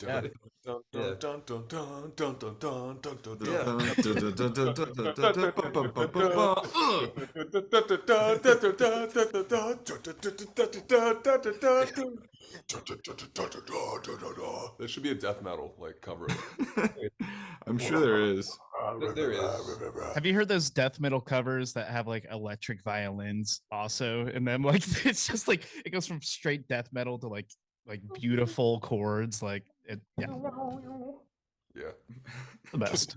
Yeah. Yeah. There should be a death metal like cover. I'm sure there is. There is. Have you heard those death metal covers that have like electric violins also in them? Like it's just like it goes from straight death metal to like beautiful chords. Like it, yeah, Yeah. the best.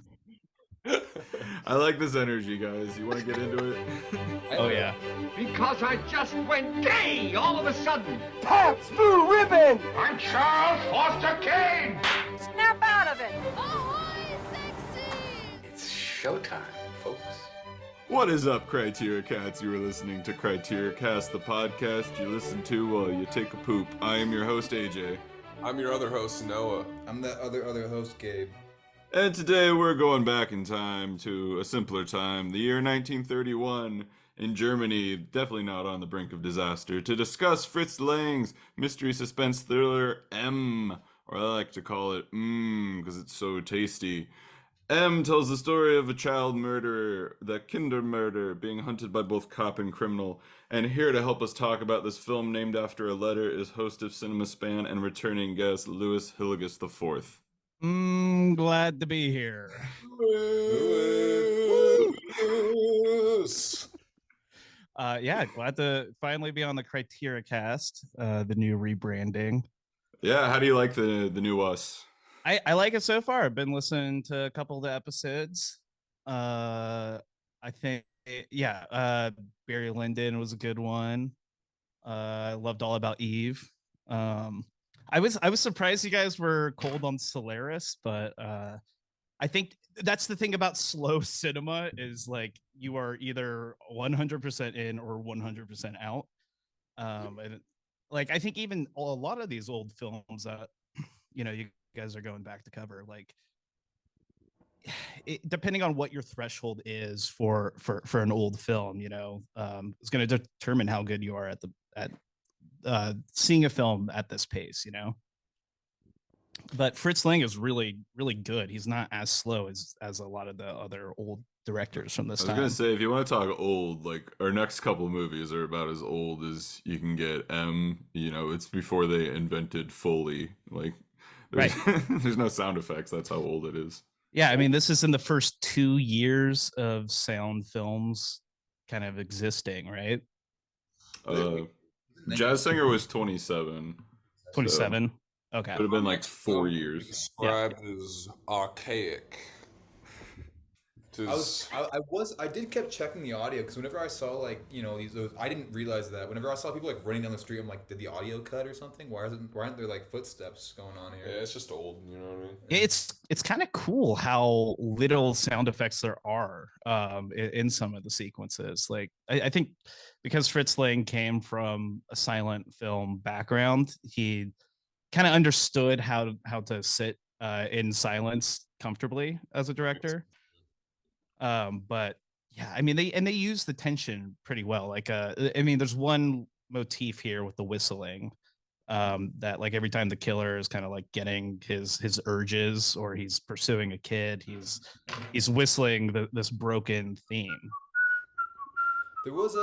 I like this energy, guys. You want to get into it? Oh yeah. Because I just went gay all of a sudden. Pabst Blue Ribbon! I'm Charles Foster Kane. Snap out of it! It's showtime, folks. What is up, Criteria Cats? You are listening to Criteria Cast, the podcast you listen to while you take a poop. I am your host, AJ. I'm your other host, Noah. I'm the other host, Gabe. And today we're going back in time to a simpler time, the year 1931, in Germany, definitely not on the brink of disaster, to discuss Fritz Lang's mystery suspense thriller M, or I like to call it because it's so tasty. M tells the story of a child murderer, the Kindermörder, being hunted by both cop and criminal. And here to help us talk about this film named after a letter is host of Cinema Span and returning guest Louis Hillegrass IV. Glad to be here. Yeah, glad to finally be on the Criteria Cast, the new rebranding. Yeah, how do you like the new us? I like it so far. I've been listening to a couple of the episodes. I think Barry Lyndon was a good one. I loved All About Eve. I was surprised you guys were cold on Solaris, but I think that's the thing about slow cinema is like you are either 100% in or 100% out. And like I think even a lot of these old films that you guys are going back to cover, like depending on what your threshold is for an old film, it's going to determine how good you are at seeing a film at this pace, But Fritz Lang is really, really good. He's not as slow as a lot of the other old directors from this time. I was gonna say, if you want to talk old, like our next couple of movies are about as old as you can get. It's before they invented Foley. Like, there's, right. There's no sound effects. That's how old it is. Yeah, I mean, this is in the first 2 years of sound films kind of existing, right? Jazz Singer was 27. 27. Okay. It would have been like 4 years. Described as archaic. I did kept checking the audio because whenever I saw those, I didn't realize that whenever I saw people like running down the street, I'm like, did the audio cut or something? Why aren't there like footsteps going on here? Yeah, it's just old, you know what I mean? It's kind of cool how little sound effects there are in some of the sequences. Like I think because Fritz Lang came from a silent film background, he kind of understood how to sit in silence comfortably as a director. But yeah, I mean they use the tension pretty well. Like I mean there's one motif here with the whistling that like every time the killer is kind of like getting his urges or he's pursuing a kid, he's whistling this broken theme. There was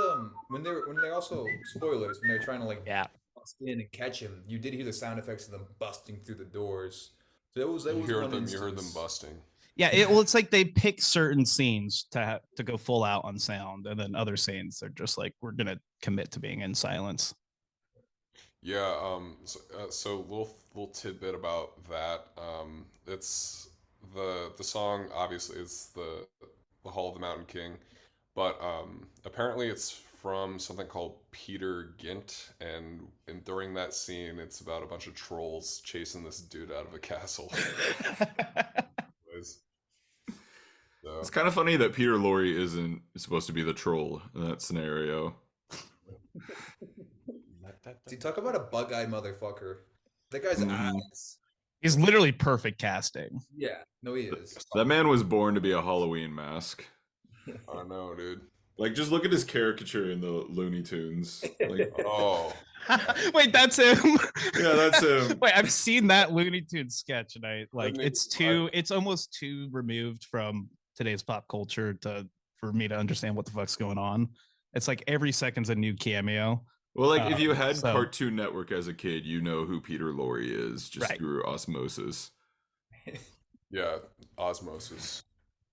when they're also spoilers when they're trying to like bust in and catch him, you did hear the sound effects of them busting through the doors. So you heard them busting. Yeah, it's like they pick certain scenes to go full out on sound, and then other scenes they're just like, we're gonna commit to being in silence. Yeah. So little tidbit about that. It's the song. Obviously, it's the Hall of the Mountain King, but apparently it's from something called Peter Gynt, and during that scene, it's about a bunch of trolls chasing this dude out of a castle. So. It's kind of funny that Peter Lorre isn't supposed to be the troll in that scenario. See, talk about a bug-eyed motherfucker. That guy's eyes. He's literally perfect casting. Yeah, no, he is. That man was born to be a Halloween mask. I know, dude. Like, just look at his caricature in the Looney Tunes. Like, Oh. Wait, that's him. Yeah, that's him. Wait, I've seen that Looney Tunes sketch, and it's almost too removed from today's pop culture for me to understand what the fuck's going on. It's like every second's a new cameo. Well, like if you had Cartoon Network as a kid, you know who Peter Lorre is just through osmosis. Yeah, osmosis.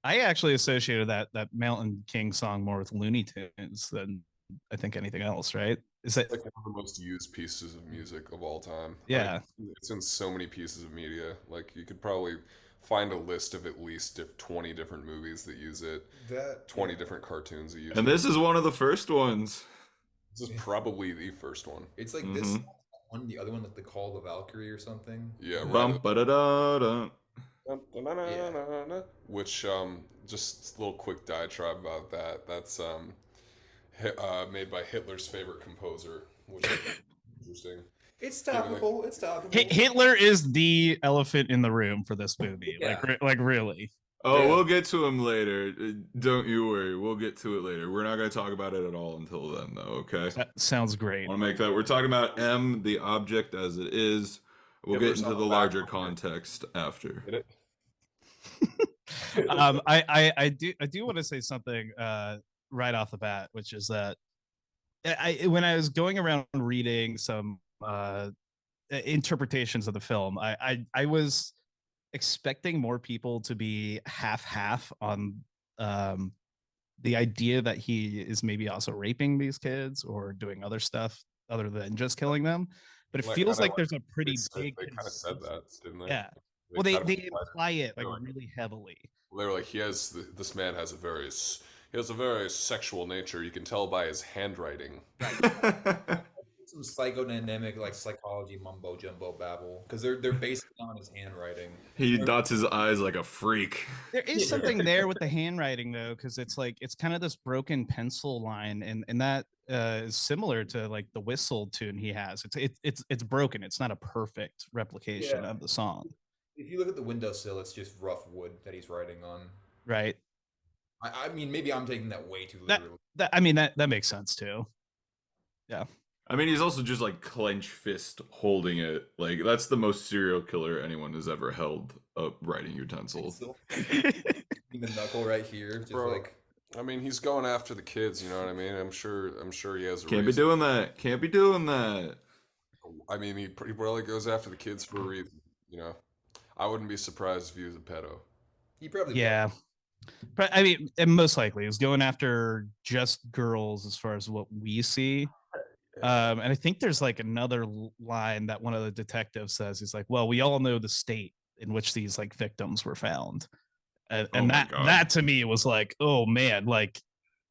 I actually associated that Mountain King song more with Looney Tunes than I think anything else, right? Is that like one of the most used pieces of music of all time? Yeah, like, it's in so many pieces of media. Like you could probably find a list of at least 20 different movies that use it. 20 different cartoons that use it. And this is one of the first ones. This is probably the first one. It's like this one, the other one, like the Call of the Valkyrie or something. Yeah, right. Which just a little quick diatribe about that. That's made by Hitler's favorite composer, which is interesting. It's topical. It's topical. Hitler is the elephant in the room for this movie. Yeah. Like really. Oh, yeah. We'll get to him later. Don't you worry. We'll get to it later. We're not going to talk about it at all until then, though. Okay. That sounds great. I want to make that. We're talking about M, the object as it is. We'll get into the larger context after. I do want to say something right off the bat, which is that when I was going around reading some interpretations of the film, I was expecting more people to be half on the idea that he is maybe also raping these kids or doing other stuff other than just killing them. But it feels like there's a pretty big. They kind of said that, didn't they? Yeah. Well, they imply it like really heavily. Well, they were like, this man has a very sexual nature. You can tell by his handwriting. Some psychodynamic, like psychology mumbo jumbo babble, because they're based on his handwriting. He dots his eyes like a freak. There is something there with the handwriting though, because it's like it's kind of this broken pencil line, and that is similar to like the whistle tune he has. It's broken. It's not a perfect replication of the song. If you look at the windowsill, it's just rough wood that he's writing on. Right. I mean, maybe I'm taking that way too literally. That makes sense too. Yeah. I mean, he's also just like clenched fist holding it. Like that's the most serial killer anyone has ever held a writing utensil. The knuckle right here, just like. I mean, he's going after the kids. You know what I mean? I'm sure he has. Can't be doing that. Can't be doing that. I mean, he probably goes after the kids for a reason. You know, I wouldn't be surprised if he was a pedo. He probably. Yeah. But I mean, and most likely he's going after just girls as far as what we see. And I think there's like another line that one of the detectives says. He's like, well, we all know the state in which these like victims were found. And that to me was like, oh man, like,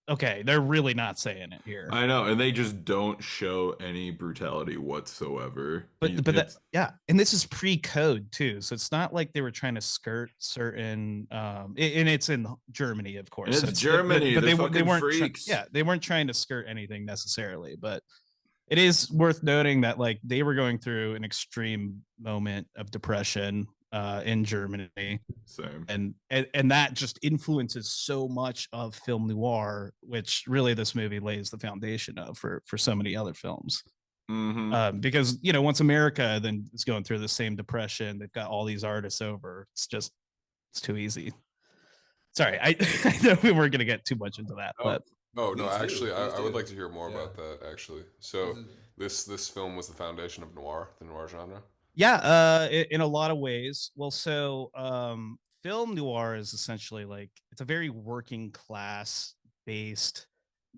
okay, they're really not saying it here. I know, and they just don't show any brutality whatsoever. But that, yeah, and this is pre-code too, so it's not like they were trying to skirt certain. And it's in Germany, of course. And it's Germany, but they weren't freaks. They weren't trying to skirt anything necessarily, but it is worth noting that like they were going through an extreme moment of depression in Germany. Same. And that just influences so much of film noir, which really this movie lays the foundation of for so many other films. Mm-hmm. Because, you know, once America then is going through the same depression, they've got all these artists over. It's too easy. Sorry, I know we weren't going to get too much into that, but. Oh no! Actually, I would like to hear more about that. Actually, so this film was the foundation of noir, the noir genre. Yeah, in a lot of ways. Well, so film noir is essentially like it's a very working class based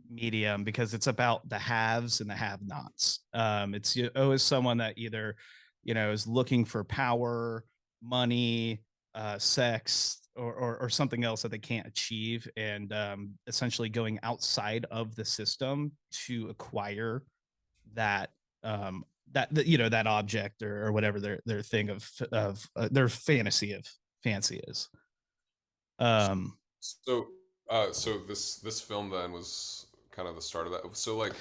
medium because it's about the haves and the have-nots. It's always someone that either is looking for power, money, sex, or something else that they can't achieve, and essentially going outside of the system to acquire that that object or whatever their thing of their fancy is. So this film then was kind of the start of that. So like,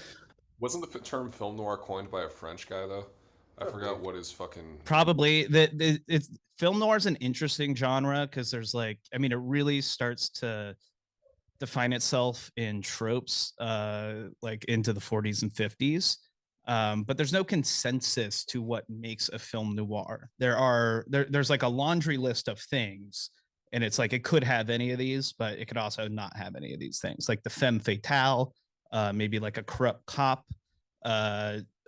wasn't the term film noir coined by a French guy though? I forgot what his fucking. Probably it's film noir is an interesting genre because there's like, I mean, it really starts to define itself in tropes like into the 40s and 50s. But there's no consensus to what makes a film noir. There's like a laundry list of things, and it's like it could have any of these, but it could also not have any of these things, like the femme fatale, maybe like a corrupt cop,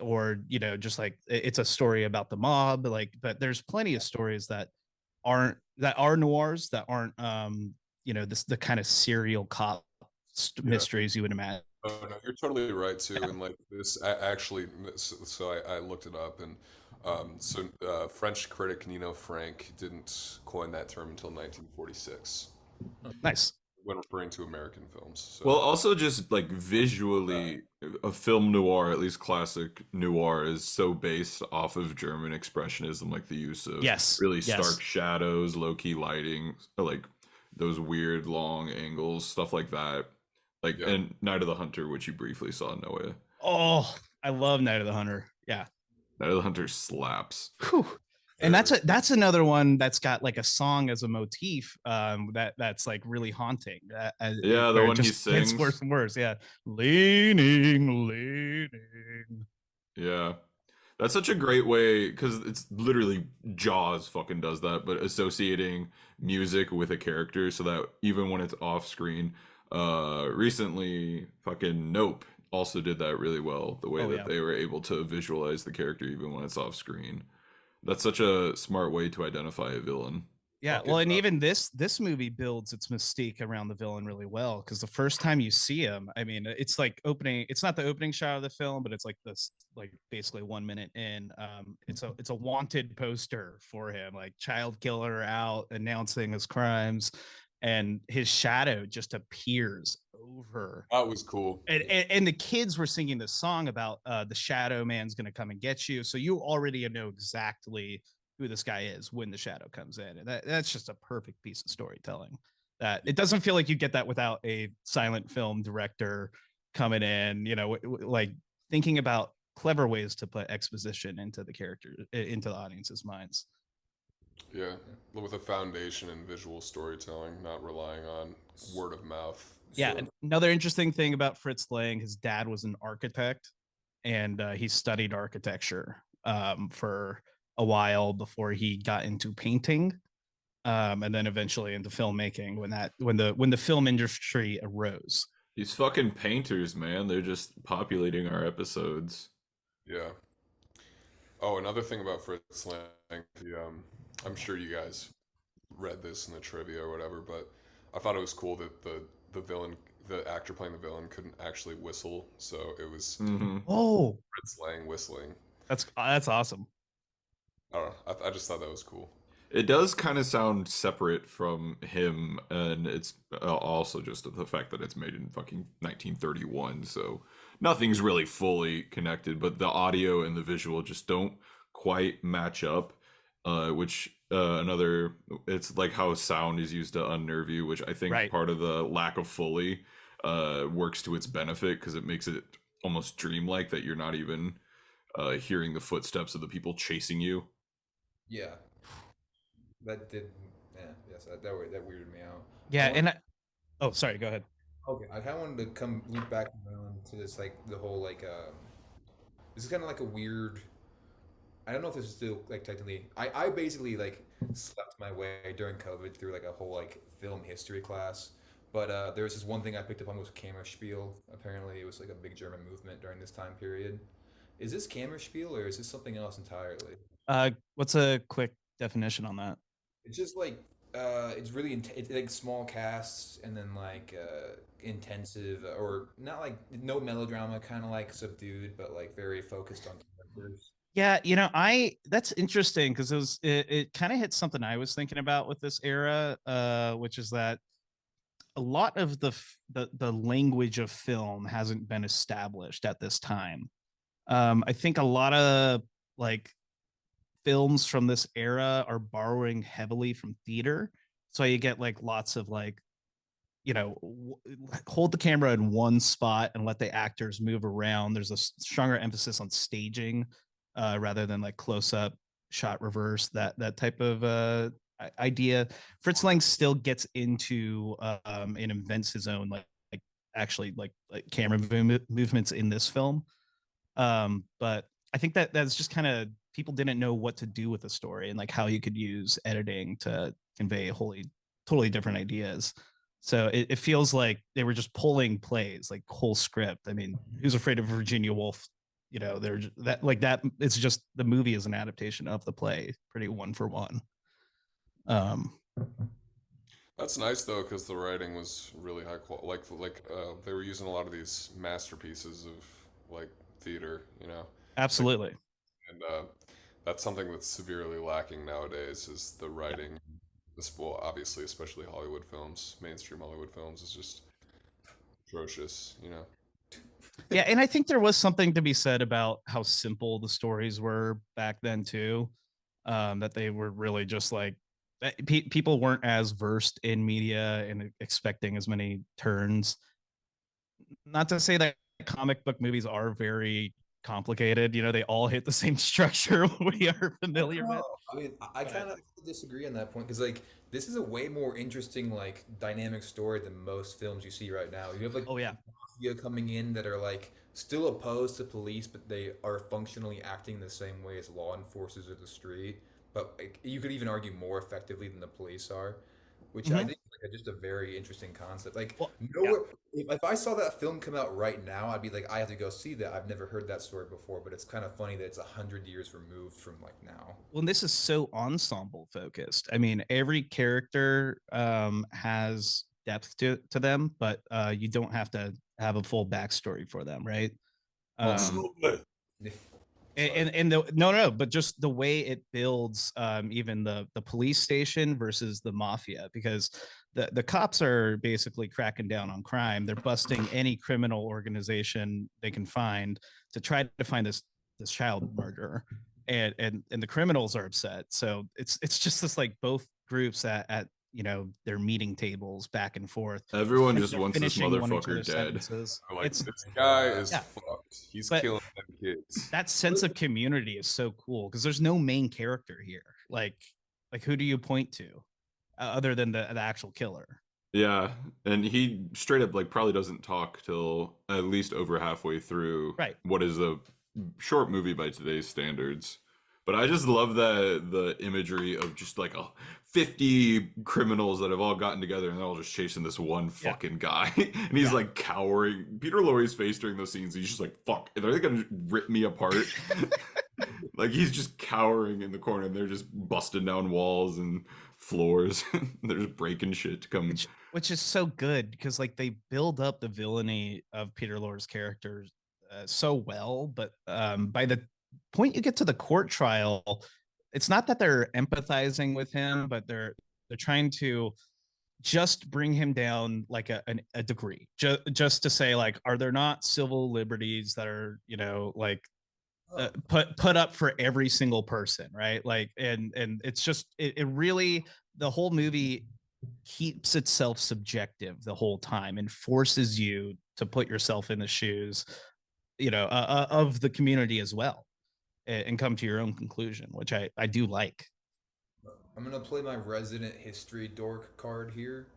or just like it's a story about the mob. Like, but there's plenty of stories that are noirs that aren't this the kind of serial cop mysteries you would imagine. Oh no, you're totally right too. And like this, actually, so I looked it up, and French critic Nino Frank didn't coin that term until 1946. Nice. When referring to American films. So. Well, also just like visually, a film noir, at least classic noir, is so based off of German expressionism, like the use of really stark shadows, low-key lighting, like those weird long angles, stuff like that. Like, and Night of the Hunter, which you briefly saw, Noah. Oh, I love Night of the Hunter. Yeah. Night of the Hunter slaps. Whew. And that's another one that's got like a song as a motif that's like really haunting. The one he sings. Gets worse and worse. Yeah. Leaning. Yeah. That's such a great way, because it's literally Jaws fucking does that, but associating music with a character so that even when it's off screen, recently fucking Nope also did that really well, the way that they were able to visualize the character even when it's off screen. That's such a smart way to identify a villain. Yeah, well, and even this movie builds its mystique around the villain really well, because the first time you see him, I mean, it's like it's not the opening shot of the film, but it's like this, like basically 1 minute in. It's a wanted poster for him, like child killer out announcing his crimes, and his shadow just appears over. That was cool. And the kids were singing this song about the shadow man's gonna come and get you, so you already know exactly who this guy is when the shadow comes in. And that's just a perfect piece of storytelling. That it doesn't feel like you get that without a silent film director coming in, like thinking about clever ways to put exposition into the character, into the audience's minds. Yeah, with a foundation in visual storytelling, not relying on word of mouth. Yeah, another interesting thing about Fritz Lang, his dad was an architect, and he studied architecture for a while before he got into painting, and then eventually into filmmaking when the film industry arose. These fucking painters, man, they're just populating our episodes. Yeah. Oh, another thing about Fritz Lang, I'm sure you guys read this in the trivia or whatever, but I thought it was cool that the villain, the actor playing the villain, couldn't actually whistle, so it was Fritz Lang whistling. That's awesome. I don't know. I just thought that was cool. It does kind of sound separate from him, and it's also just the fact that it's made in fucking 1931, so nothing's really fully connected, but the audio and the visual just don't quite match up, which it's like how sound is used to unnerve you, which I think part of the lack of Foley works to its benefit, because it makes it almost dreamlike that you're not even hearing the footsteps of the people chasing you. Yeah, that did. Yeah, yes, that weirded me out. Yeah, sorry, go ahead. Okay, I kind of wanted to come loop back around to this, like the whole like this is kind of like a weird. I don't know if this is still like technically. I basically like slept my way during COVID through like a whole like film history class. But there was this one thing I picked up on was Kammerspiel. Apparently, it was like a big German movement during this time period. Is this Kammerspiel or is this something else entirely? What's a quick definition on that? It's just like it's really it's like small casts and then like intensive, or not like no melodrama, kind of like subdued, but like very focused on characters. Yeah, that's interesting, because it kind of hits something I was thinking about with this era, which is that a lot of the language of film hasn't been established at this time. I think a lot of like films from this era are borrowing heavily from theater, so you get like lots of like hold the camera in one spot and let the actors move around. There's a stronger emphasis on staging rather than like close up shot reverse, that type of idea. Fritz Lang still gets into and invents his own like actually like camera movements in this film. But I think that's just kind of people didn't know what to do with the story and like how you could use editing to convey totally different ideas. So it feels like they were just pulling plays, like whole script. I mean, Who's Afraid of Virginia Woolf? You know, they're that like that. It's just the movie is an adaptation of the play, pretty one for one. That's nice though, because the writing was really high quality. They were using a lot of these masterpieces of like theater, you know. Absolutely. And that's something that's severely lacking nowadays is the writing. This, well, obviously, especially Hollywood films, mainstream Hollywood films, is just atrocious, you know. Yeah, and I think there was something to be said about how simple the stories were back then too. That they were really just like people weren't as versed in media and expecting as many turns. Not to say that comic book movies are very complicated. You know, they all hit the same structure we are familiar with. I mean, I kind of disagree on that point because like this is a way more interesting like dynamic story than most films you see right now. You have like oh yeah, mafia coming in that are like still opposed to police, but they are functionally acting the same way as law enforcers of the street. But like, you could even argue more effectively than the police are, which I think is like just a very interesting concept. Like nowhere, if I saw that film come out right now, I'd be like, I have to go see that. I've never heard that story before, but it's kind of funny that it's 100 years removed from like now. Well, and this is so ensemble focused. I mean, every character has depth to them, but you don't have to have a full backstory for them, right? And no, but just the way it builds even the police station versus the mafia, because the cops are basically cracking down on crime. They're busting any criminal organization they can find to try to find this child murderer, and the criminals are upset. So it's just this like both groups at you know their meeting tables back and forth. Everyone just wants this motherfucker dead. Like, this guy is fucked. He's killing them kids. That sense of community is so cool because there's no main character here. Like who do you point to other than the actual killer? Yeah, and he straight up like probably doesn't talk till at least over halfway through. Right. What is a short movie by today's standards. But I just love the imagery of just like 50 criminals that have all gotten together and they're all just chasing this one fucking guy. And he's like cowering. Peter Lorre's face during those scenes, he's just like, fuck, are they gonna rip me apart? Like he's just cowering in the corner and they're just busting down walls and floors. They're just breaking shit to come. Which is so good because like they build up the villainy of Peter Lorre's characters so well, but by the point you get to the court trial, it's not that they're empathizing with him, but they're trying to just bring him down like a degree, just to say like, are there not civil liberties that are like put up for every single person, right? Like, and it's just it really the whole movie keeps itself subjective the whole time and forces you to put yourself in the shoes of the community as well and come to your own conclusion, which I do like. I'm gonna play my resident history dork card here.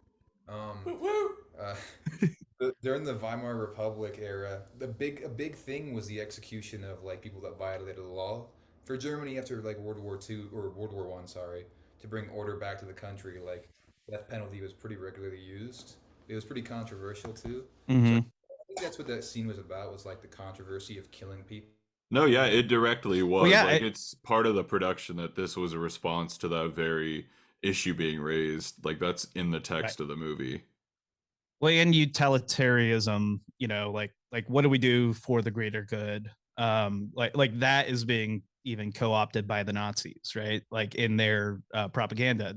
During the Weimar Republic era, a big thing was the execution of like people that violated the law. For Germany after like World War II or World War I, sorry, to bring order back to the country, like death penalty was pretty regularly used. It was pretty controversial too. Mm-hmm. So I think that's what that scene was about, was like the controversy of killing people. No, yeah, it directly was. Well, yeah, like it's part of the production that this was a response to that very issue being raised. Like that's in the text of the movie. Well, and utilitarianism, like what do we do for the greater good? Like that is being even co-opted by the Nazis, right? Like in their propaganda,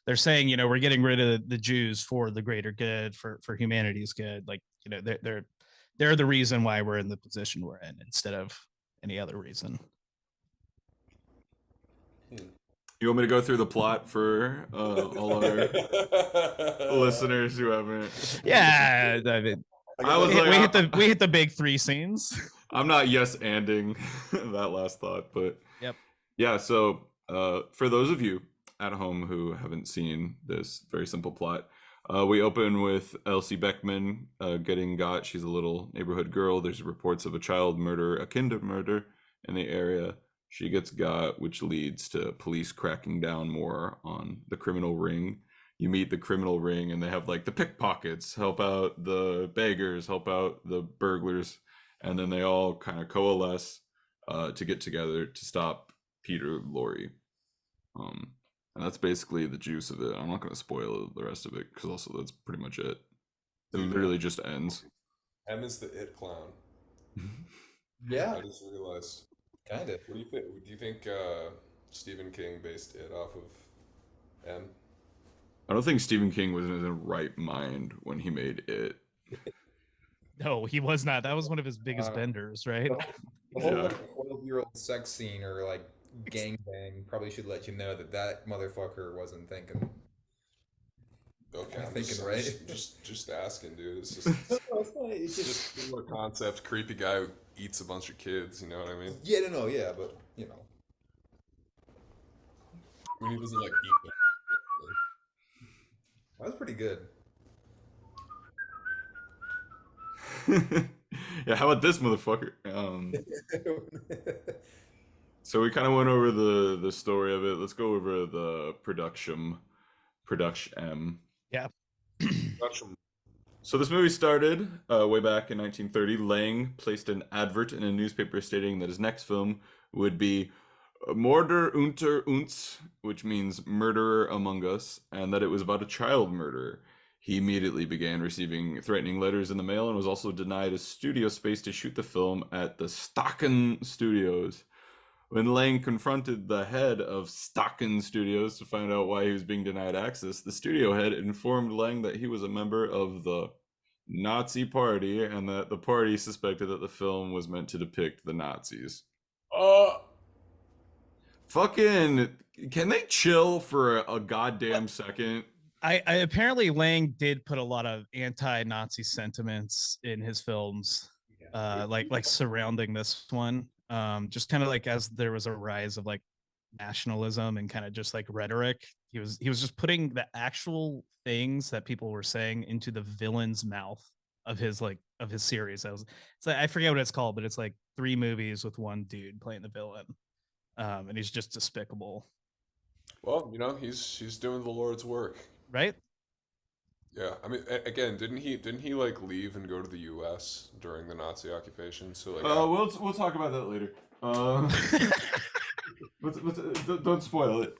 they're saying, we're getting rid of the Jews for the greater good, for humanity's good. Like, they're the reason why we're in the position we're in instead of any other reason. You want me to go through the plot for all our listeners who haven't? Yeah, I mean, we hit the big three scenes. I'm not yes-anding that last thought, but yep. Yeah. So for those of you at home who haven't seen this very simple plot, we open with Elsie Beckman getting got. She's a little neighborhood girl. There's reports of a child murder, akin to murder, in the area. She gets got, which leads to police cracking down more on the criminal ring. You meet the criminal ring, and they have like the pickpockets help out the beggars, help out the burglars, and then they all kind of coalesce to get together to stop Peter Lorre. And that's basically the juice of it. I'm not going to spoil the rest of it because also that's pretty much it. It literally just ends. M is the it clown. Yeah, I just realized. kind of. What do you think? Do you think Stephen King based it off of M? I don't think Stephen King was in his right mind when he made it. No, he was not. That was one of his biggest benders, right? The whole like 12-year-old sex scene or like gangbang probably should let you know that motherfucker wasn't thinking. Okay, I'm thinking right. Just asking, dude. It's just It's just similar concept. Creepy guy who eats a bunch of kids. You know what I mean? Yeah, no, yeah, but you know. When he doesn't like eat them. That was pretty good. Yeah, how about this motherfucker? So we kind of went over the story of it. Let's go over the production. Yeah. So this movie started way back in 1930. Lang placed an advert in a newspaper stating that his next film would be Mörder unter uns, which means murderer among us, and that it was about a child murderer. He immediately began receiving threatening letters in the mail and was also denied a studio space to shoot the film at the Stocken Studios. When Lang confronted the head of Stocken Studios to find out why he was being denied access, the studio head informed Lang that he was a member of the Nazi Party and that the party suspected that the film was meant to depict the Nazis. Fucking, can they chill for a goddamn second? I apparently Lang did put a lot of anti-Nazi sentiments in his films, like surrounding this one. Just kind of like as there was a rise of like nationalism and kind of just like rhetoric, he was just putting the actual things that people were saying into the villain's mouth of his series. I forget what it's called, but it's like 3 movies with one dude playing the villain, and he's just despicable. Well, you know, he's doing the Lord's work. Right? Yeah, I mean, again, didn't he like leave and go to the U.S. during the Nazi occupation? So like, we'll talk about that later. Don't spoil it.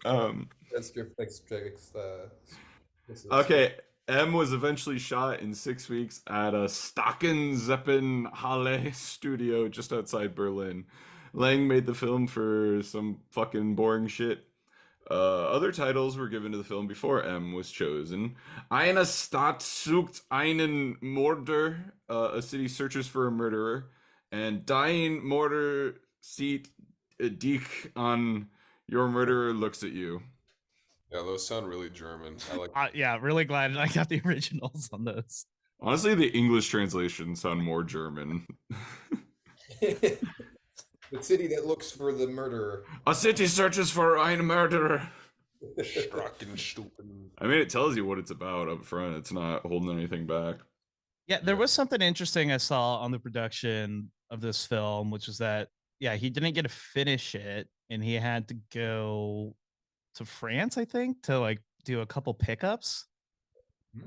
Okay, M was eventually shot in 6 weeks at a Stockenzeppenhalle studio just outside Berlin. Lang made the film for some fucking boring shit. Other titles were given to the film before M was chosen. Eine Stadt sucht einen Mörder, a city searches for a murderer, and Dein Mörder sieht dich an, your murderer looks at you. Yeah, those sound really German. I like. Yeah, really glad I got the originals on those. Honestly, the English translations sound more German. The city that looks for the murderer. A city searches for ein murderer. I mean, it tells you what it's about up front. It's not holding anything back. Yeah, there was something interesting I saw on the production of this film, which is that, yeah, he didn't get to finish it, and he had to go to France, I think, to like do a couple pickups.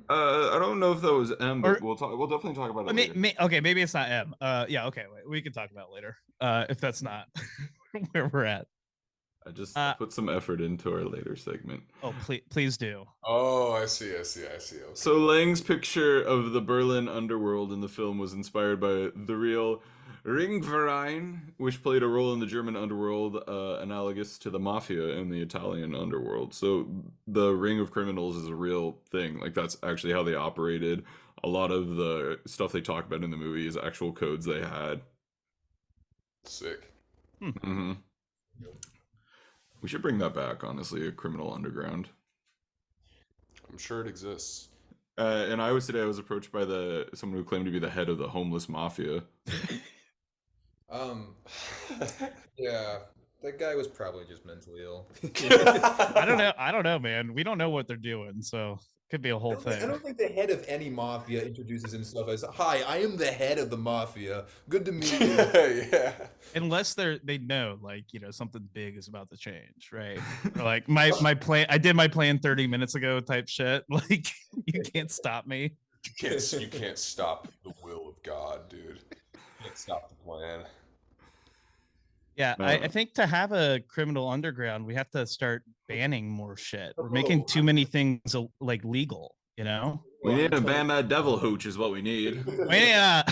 I don't know if that was M, but we'll definitely talk about it later. Okay, maybe it's not M. Yeah, okay, we can talk about it later. If that's not where we're at. I just put some effort into our later segment. Oh, please do. Oh, I see. Okay. So Lang's picture of the Berlin underworld in the film was inspired by the real Ringverein, which played a role in the German underworld, analogous to the mafia in the Italian underworld. So the ring of criminals is a real thing. Like, that's actually how they operated. A lot of the stuff they talk about in the movie is actual codes they had. Sick. Mm-hmm. We should bring that back, honestly, a criminal underground. I'm sure it exists. And I was approached by someone who claimed to be the head of the homeless mafia. Yeah, That guy was probably just mentally ill. I don't know, man. We don't know what they're doing, so could be a whole thing. I don't think the head of any mafia introduces himself as, "Hi, I am the head of the mafia. Good to meet you." Yeah. Unless they know, like, something big is about to change, right? Or like my plan, I did my plan 30 minutes ago type shit. Like, you can't stop me. You can't stop the will of God, dude. You can't stop the plan. Yeah, I think to have a criminal underground, we have to start banning more shit. We're making too many things like legal, We need to ban that devil hooch is what we need. Yeah.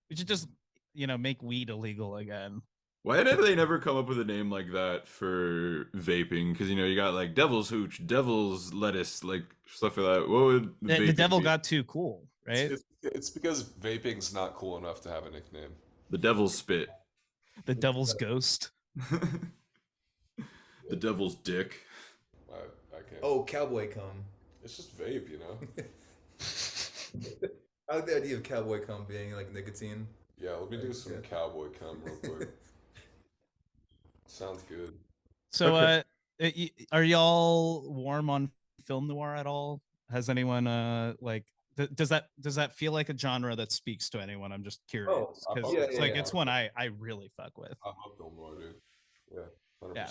We should just, make weed illegal again. Why did they never come up with a name like that for vaping? Because, you got like devil's hooch, devil's lettuce, like stuff like that. What would the devil got too cool, right? It's because vaping's not cool enough to have a nickname. The devil's spit. The devil's ghost. The devil's dick. I can't. Oh, cowboy cum. It's just vape, I like the idea of cowboy cum being like nicotine. Yeah, let me do some cowboy cum real quick. Sounds good. So, are y'all warm on film noir at all? Has anyone does that feel like a genre that speaks to anyone? I'm just curious because it's one I really fuck with. I love film noir, dude. Yeah, 100%. Yeah.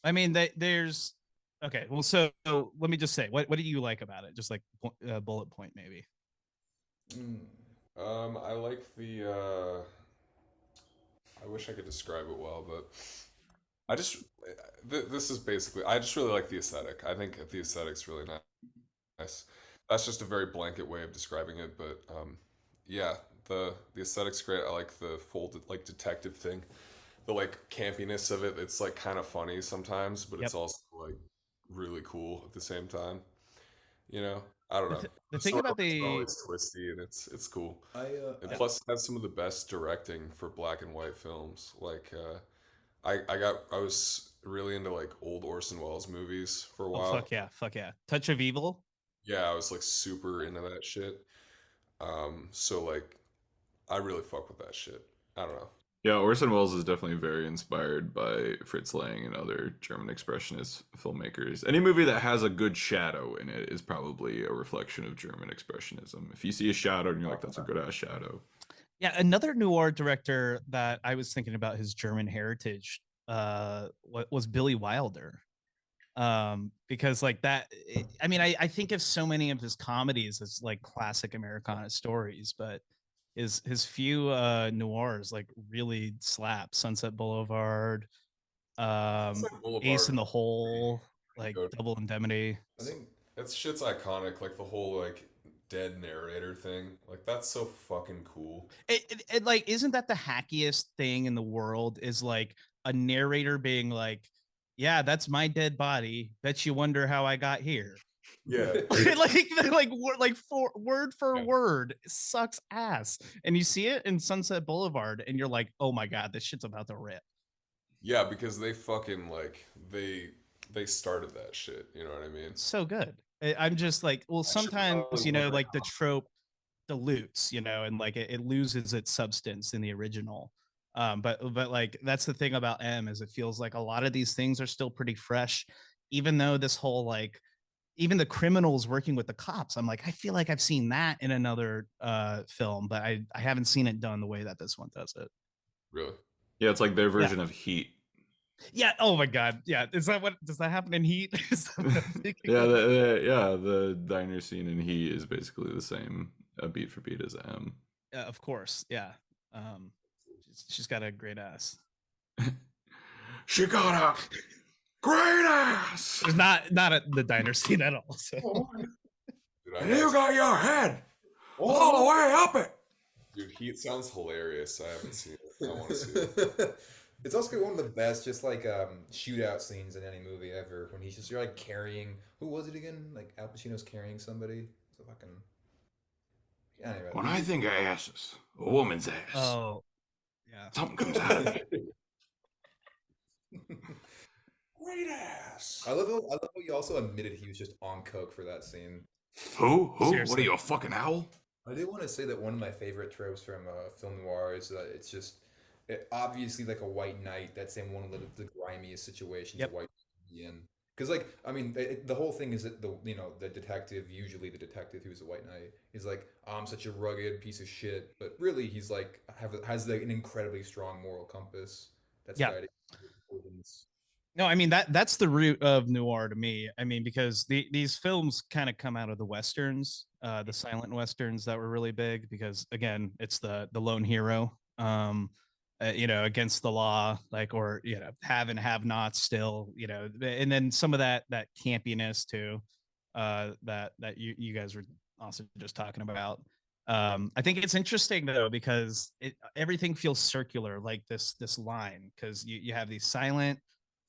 I mean, there's okay. Well, so let me just say, what do you like about it? Just like bullet point, maybe. I like the. I wish I could describe it well, but I just this is basically I just really like the aesthetic. I think the aesthetic's really nice. That's just a very blanket way of describing it, but yeah, the aesthetic's great. I like the full like detective thing, the like campiness of it. It's like kind of funny sometimes, but it's also like really cool at the same time. I don't know. The thing about it's always twisty and it's cool. And plus, it has some of the best directing for black and white films. Like, I was really into like old Orson Welles movies for a while. Oh, fuck yeah! Touch of Evil. Yeah, I was like super into that shit. So like, I really fuck with that shit. I don't know. Yeah, Orson Welles is definitely very inspired by Fritz Lang and other German expressionist filmmakers. Any movie that has a good shadow in it is probably a reflection of German expressionism. If you see a shadow and you're like, that's a good ass shadow. Yeah, another noir director that I was thinking about his German heritage was Billy Wilder. Because like that, I mean, I think of so many of his comedies as like classic Americana stories, but his few noirs like really slap. Sunset Boulevard, Ace in the Hole, like Double Indemnity. I think that shit's iconic. Like the whole like dead narrator thing, like that's so fucking cool. It like isn't that the hackiest thing in the world? Is like a narrator being like, "Yeah, that's my dead body. Bet you wonder how I got here." Yeah, word for word, it sucks ass. And you see it in Sunset Boulevard, and you're like, "Oh my god, this shit's about to rip." Yeah, because they fucking like they started that shit. You know what I mean? So good. I'm just like, well, sometimes like the trope dilutes, and like it loses its substance in the original. But like that's the thing about M is it feels like a lot of these things are still pretty fresh, even though this whole like even the criminals working with the cops. I'm like, I feel like I've seen that in another film, but I haven't seen it done the way that this one does it. Really? Yeah, it's like their version of Heat. Yeah. Oh my god. Yeah. Does that happen in Heat? The diner scene in Heat is basically the same beat for beat as M. Of course. Yeah. She's got a great ass. She got a great ass. There's not the diner scene at all. So. And you got your head all the way up it. Dude, Heat sounds hilarious. I haven't seen it. I want to see it. It's also one of the best, just like shootout scenes in any movie ever. When you're like carrying, who was it again? Like Al Pacino's carrying somebody. It's a fucking. Anyway. When I think of asses, a woman's ass. Oh, yeah. Something comes out of it. Great ass. I love how you also admitted he was just on coke for that scene. Who? Seriously. What are you, a fucking owl? I do want to say that one of my favorite tropes from film noir is that it's just obviously like a white knight. That's in one of the grimiest situations Yep. a white knight can be in. Because like I mean, the whole thing is that the detective, usually the detective who's a white knight, is like, I'm such a rugged piece of shit, but really he's like has like an incredibly strong moral compass that's Yeah. guiding his decisions. No, I mean that's the root of noir to me. I mean, because these films kind of come out of the westerns, the silent westerns that were really big. Because again, it's the lone hero, against the law, like, or have and have not still, and then some of that campiness too, that you guys were also just talking about. I think it's interesting though because everything feels circular, like this line, because you have these silent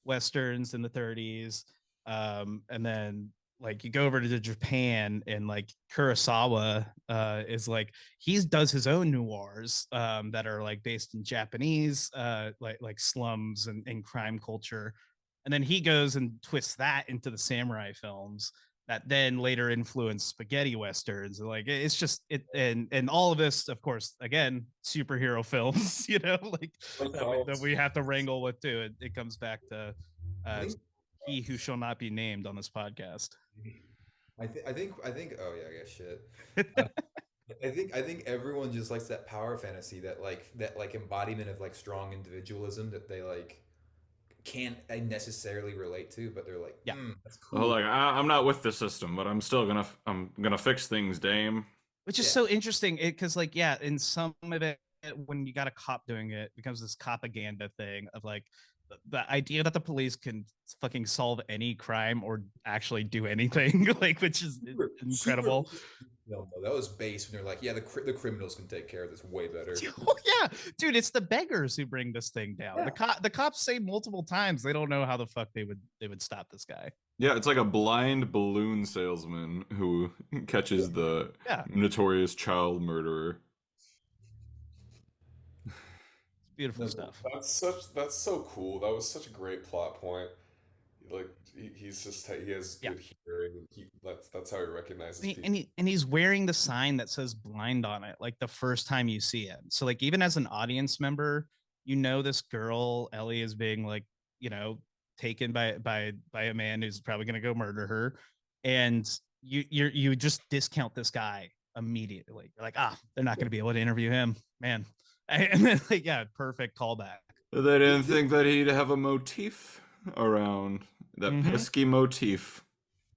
westerns in the 30s, and then like you go over to Japan, and like Kurosawa is like he does his own noirs, that are like based in Japanese, like slums and crime culture, and then he goes and twists that into the samurai films that then later influenced spaghetti westerns. Like it's just it, and all of this, of course, again, superhero films, like that we have to wrangle with too. It comes back to he who shall not be named on this podcast. I think. Oh yeah, I guess shit. I think everyone just likes that power fantasy, that embodiment of like strong individualism that they like can't necessarily relate to, but they're like, Yeah. That's cool. Well, like I'm not with the system, but I'm still gonna fix things, Dame. Which is so interesting, because like in some of it, when you got a cop doing it, becomes this propaganda thing of like the idea that the police can fucking solve any crime or actually do anything, like, which is incredible. No, that was base when they're like, yeah, the criminals can take care of this way better. Oh, yeah, dude, it's the beggars who bring this thing down. Yeah. The cops say multiple times they don't know how the fuck they would stop this guy. Yeah, it's like a blind balloon salesman who catches the notorious child murderer. Beautiful stuff. That's so cool. That was such a great plot point. Like he has good hearing. That's how he recognizes people. And he's wearing the sign that says blind on it, like the first time you see him. So like even as an audience member, this girl Ellie is being like, taken by a man who's probably gonna go murder her, and you just discount this guy immediately. You're like, they're not gonna be able to interview him, man. And then like, perfect callback. They didn't think that he'd have a motif around that pesky motif.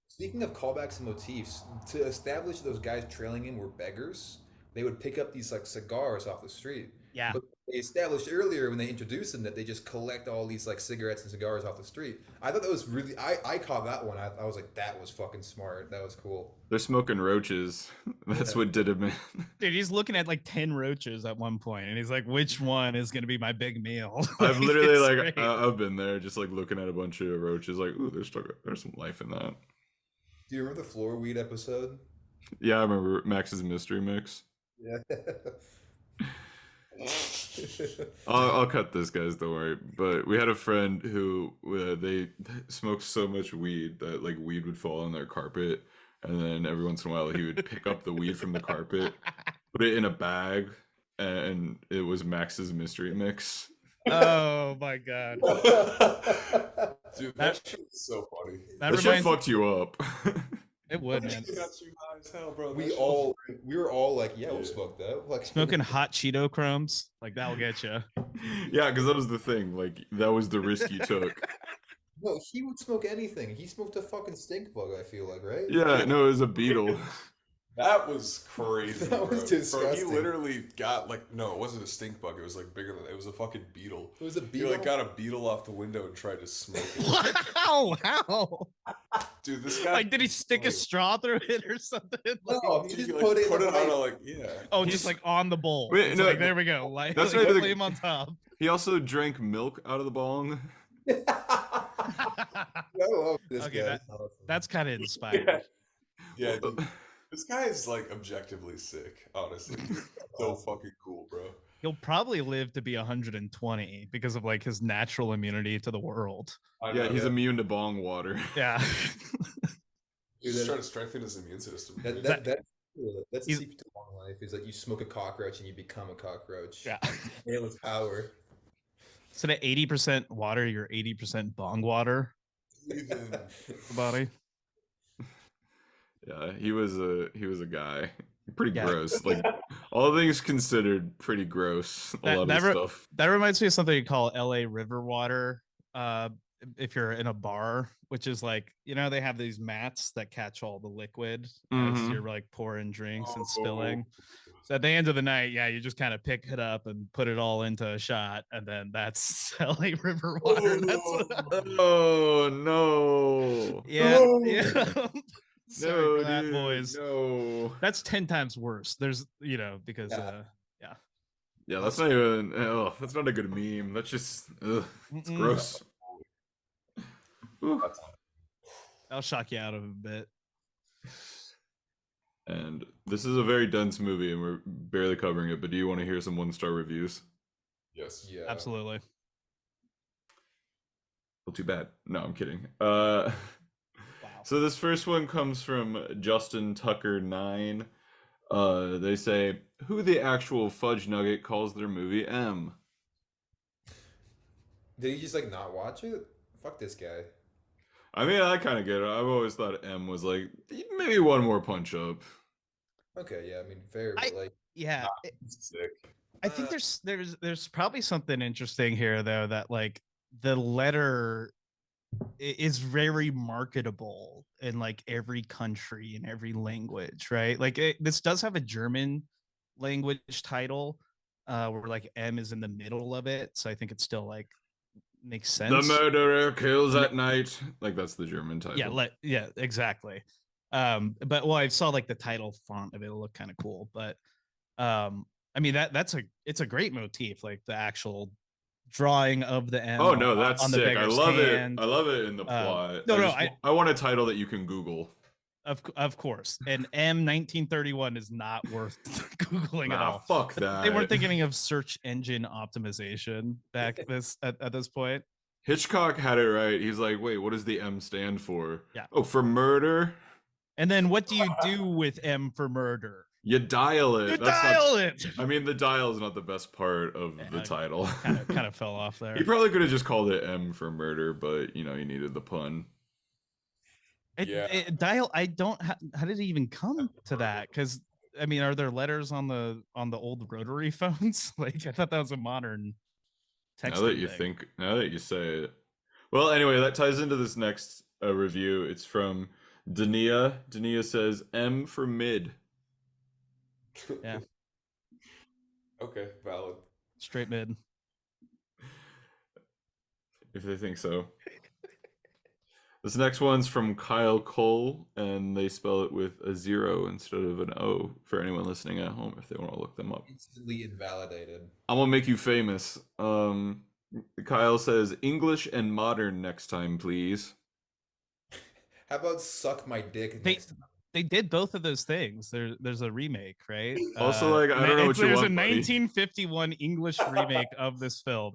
Speaking of callbacks and motifs, to establish those guys trailing him were beggars, they would pick up these like cigars off the street. Yeah. But they established earlier when they introduced them that they just collect all these like cigarettes and cigars off the street. I thought that was really, I caught that one. I was like, that was fucking smart. That was cool. They're smoking roaches. That's what did him in. Dude, he's looking at like 10 roaches at one point, and he's like, which one is going to be my big meal? I've literally I've been there just like looking at a bunch of roaches like, ooh, there's some life in that. Do you remember the floor weed episode? Yeah, I remember Max's mystery mix. Yeah. I'll cut this, guys, don't worry. But we had a friend who they smoked so much weed that like weed would fall on their carpet, and then every once in a while he would pick up the weed from the carpet, put it in a bag, and it was Max's mystery mix. Oh my god. Dude, that shit is so funny. That shit fucked you up. It would, man. Got you high as hell, bro. We were all like, yeah, we'll smoke that. Like smoking hot Cheeto crumbs, like that'll get you. Yeah, because that was the thing. Like that was the risk you took. No, he would smoke anything. He smoked a fucking stink bug, I feel like, right? Yeah, no, it was a beetle. That was crazy. That was disgusting. Bro, he literally got no, it wasn't a stink bug. It was like bigger than it was a fucking beetle. It was a beetle. He like got a beetle off the window and tried to smoke it. How? Dude, this guy. Like, did he stick a straw through it or something? No, he just put it on a Oh, just like on the bowl. Wait, no, like, there we go. Like, that's like, right. him on top. He also drank milk out of the bong. I love this guy. That's kind of inspiring. Yeah, dude, this guy is like objectively sick, honestly. So fucking cool, bro. He'll probably live to be 120 because of like his natural immunity to the world. Yeah, he's immune to bong water. Yeah. He's just trying to strengthen his immune system. That's the secret to long life, is that you smoke a cockroach and you become a cockroach. Yeah. Hail his power. So at 80% water, you're 80% bong water. Body. Yeah, he was a guy. Pretty gross. Like all things considered, pretty gross. A lot of stuff. That reminds me of something you call LA river water. If you're in a bar, which is like, they have these mats that catch all the liquid as you're like pouring drinks and spilling. So at the end of the night, you just kind of pick it up and put it all into a shot, and then that's LA river water. Oh no. Yeah. Sorry no, for that, dude, boys. No. That's 10 times worse. There's, because yeah, that's not even. That's not a good meme. That's just. It's gross. I'll shock you out of a bit. And this is a very dense movie, and we're barely covering it. But do you want to hear some 1-star reviews? Yes. Yeah. Absolutely. Well, too bad. No, I'm kidding. Wow. So this first one comes from Justin Tucker 9. They say, who the actual fudge nugget calls their movie M? Did he just like not watch it? Fuck this guy. I mean, I kind of get it. I've always thought M was like maybe one more punch up. Okay, yeah, I mean fair, but like sick. I think there's probably something interesting here though, that like the letter is very marketable in like every country and every language, right? Like this does have a German language title where like M is in the middle of it, so I think it's still like makes sense. The murderer kills at night. Like that's the German title. Yeah, exactly. But I saw like the title font of it look kind of cool, but I mean it's a great motif, like the actual drawing of the M. Oh no, that's on sick. I love hand. it. I love it in the plot. I want a title that you can Google. Of course. And M 1931 is not worth Googling at all. Fuck that. They weren't thinking of search engine optimization back at this point. Hitchcock had it right. He's like, wait, what does the M stand for? Yeah. Oh, for murder? And then what do you do with M for murder? You dial it. It. I mean, the dial is not the best part of the title. Kind of fell off there. He probably could have just called it M for murder, but he needed the pun. Dial. I don't. How did it even come to that? Because I mean, are there letters on the old rotary phones? Like I thought that was a modern texting Now that you say it. Well, anyway, that ties into this next review. It's from Dania. Dania says M for mid. Yeah. Okay, valid. Straight mid. If they think so. This next one's from Kyle Cole, and they spell it with a 0 instead of an O for anyone listening at home if they want to look them up. Instantly invalidated. I'm gonna make you famous. Kyle says English and modern next time, please. How about suck my dick next time? They did both of those things. There's a remake, right? Also, I don't know what you want. There's a 1951 English remake of this film.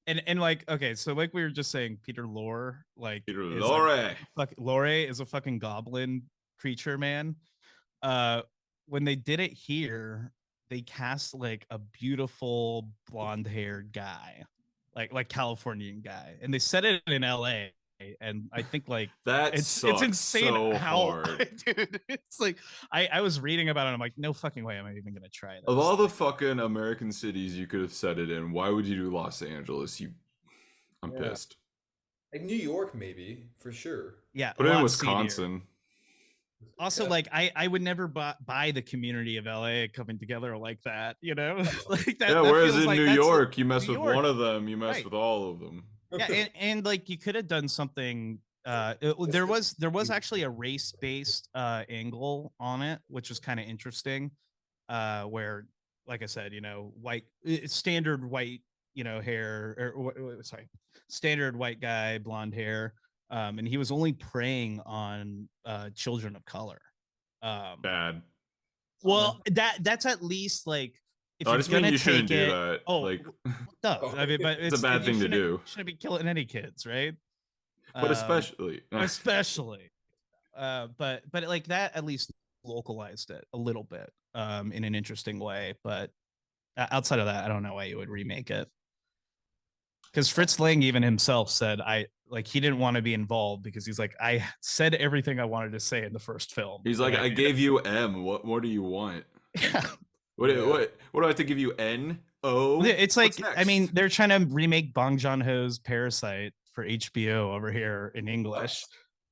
And like, okay, so like we were just saying, Peter Lorre, like Lorre is a fucking goblin creature, man. When they did it here, they cast like a beautiful blonde-haired guy, like Californian guy, and they set it in LA. And I think like it's insane so hard. Dude, it's like I was reading about it. I'm like, no fucking way am I even gonna try that. Of all the fucking American cities you could have set it in, why would you do Los Angeles? I'm pissed. Like New York, maybe for sure. Yeah, put it in Wisconsin. Also, like I would never buy the community of LA coming together like that. Like that. Yeah, whereas in New York, you mess with one of them, you mess with all of them. Yeah, and like you could have done something. There was actually a race-based angle on it, which was kind of interesting. Where, like I said, white standard white, hair, or standard white guy, blonde hair, and he was only preying on children of color. Bad. Well, that's at least like. If I just mean you shouldn't do that. I mean, but it's a bad thing to do. Shouldn't be killing any kids, right? But especially, but like that at least localized it a little bit, in an interesting way. But outside of that, I don't know why you would remake it. Because Fritz Lang even himself said he didn't want to be involved because he's like, I said everything I wanted to say in the first film. He's like, I gave you M. What more do you want? Yeah. What do I have to give you? N? O? It's like, I mean, they're trying to remake Bong Joon-ho's Parasite for HBO over here in English.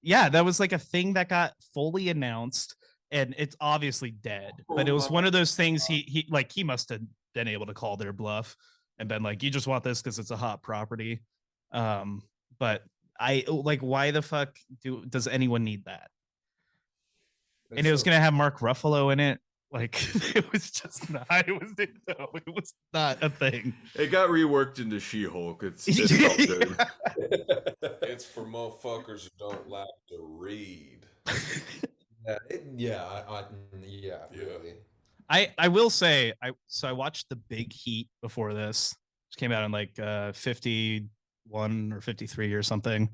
Yeah, that was like a thing that got fully announced, and it's obviously dead. But it was one of those things he must have been able to call their bluff and been like, you just want this because it's a hot property. But I like, why the fuck does anyone need that? And it was gonna have Mark Ruffalo in it. Like, it was just not. It was not a thing. It got reworked into She-Hulk. It's all good. It's for motherfuckers who don't like to read. Really. I will say, I watched The Big Heat before this, which came out in like 51 or 53 or something.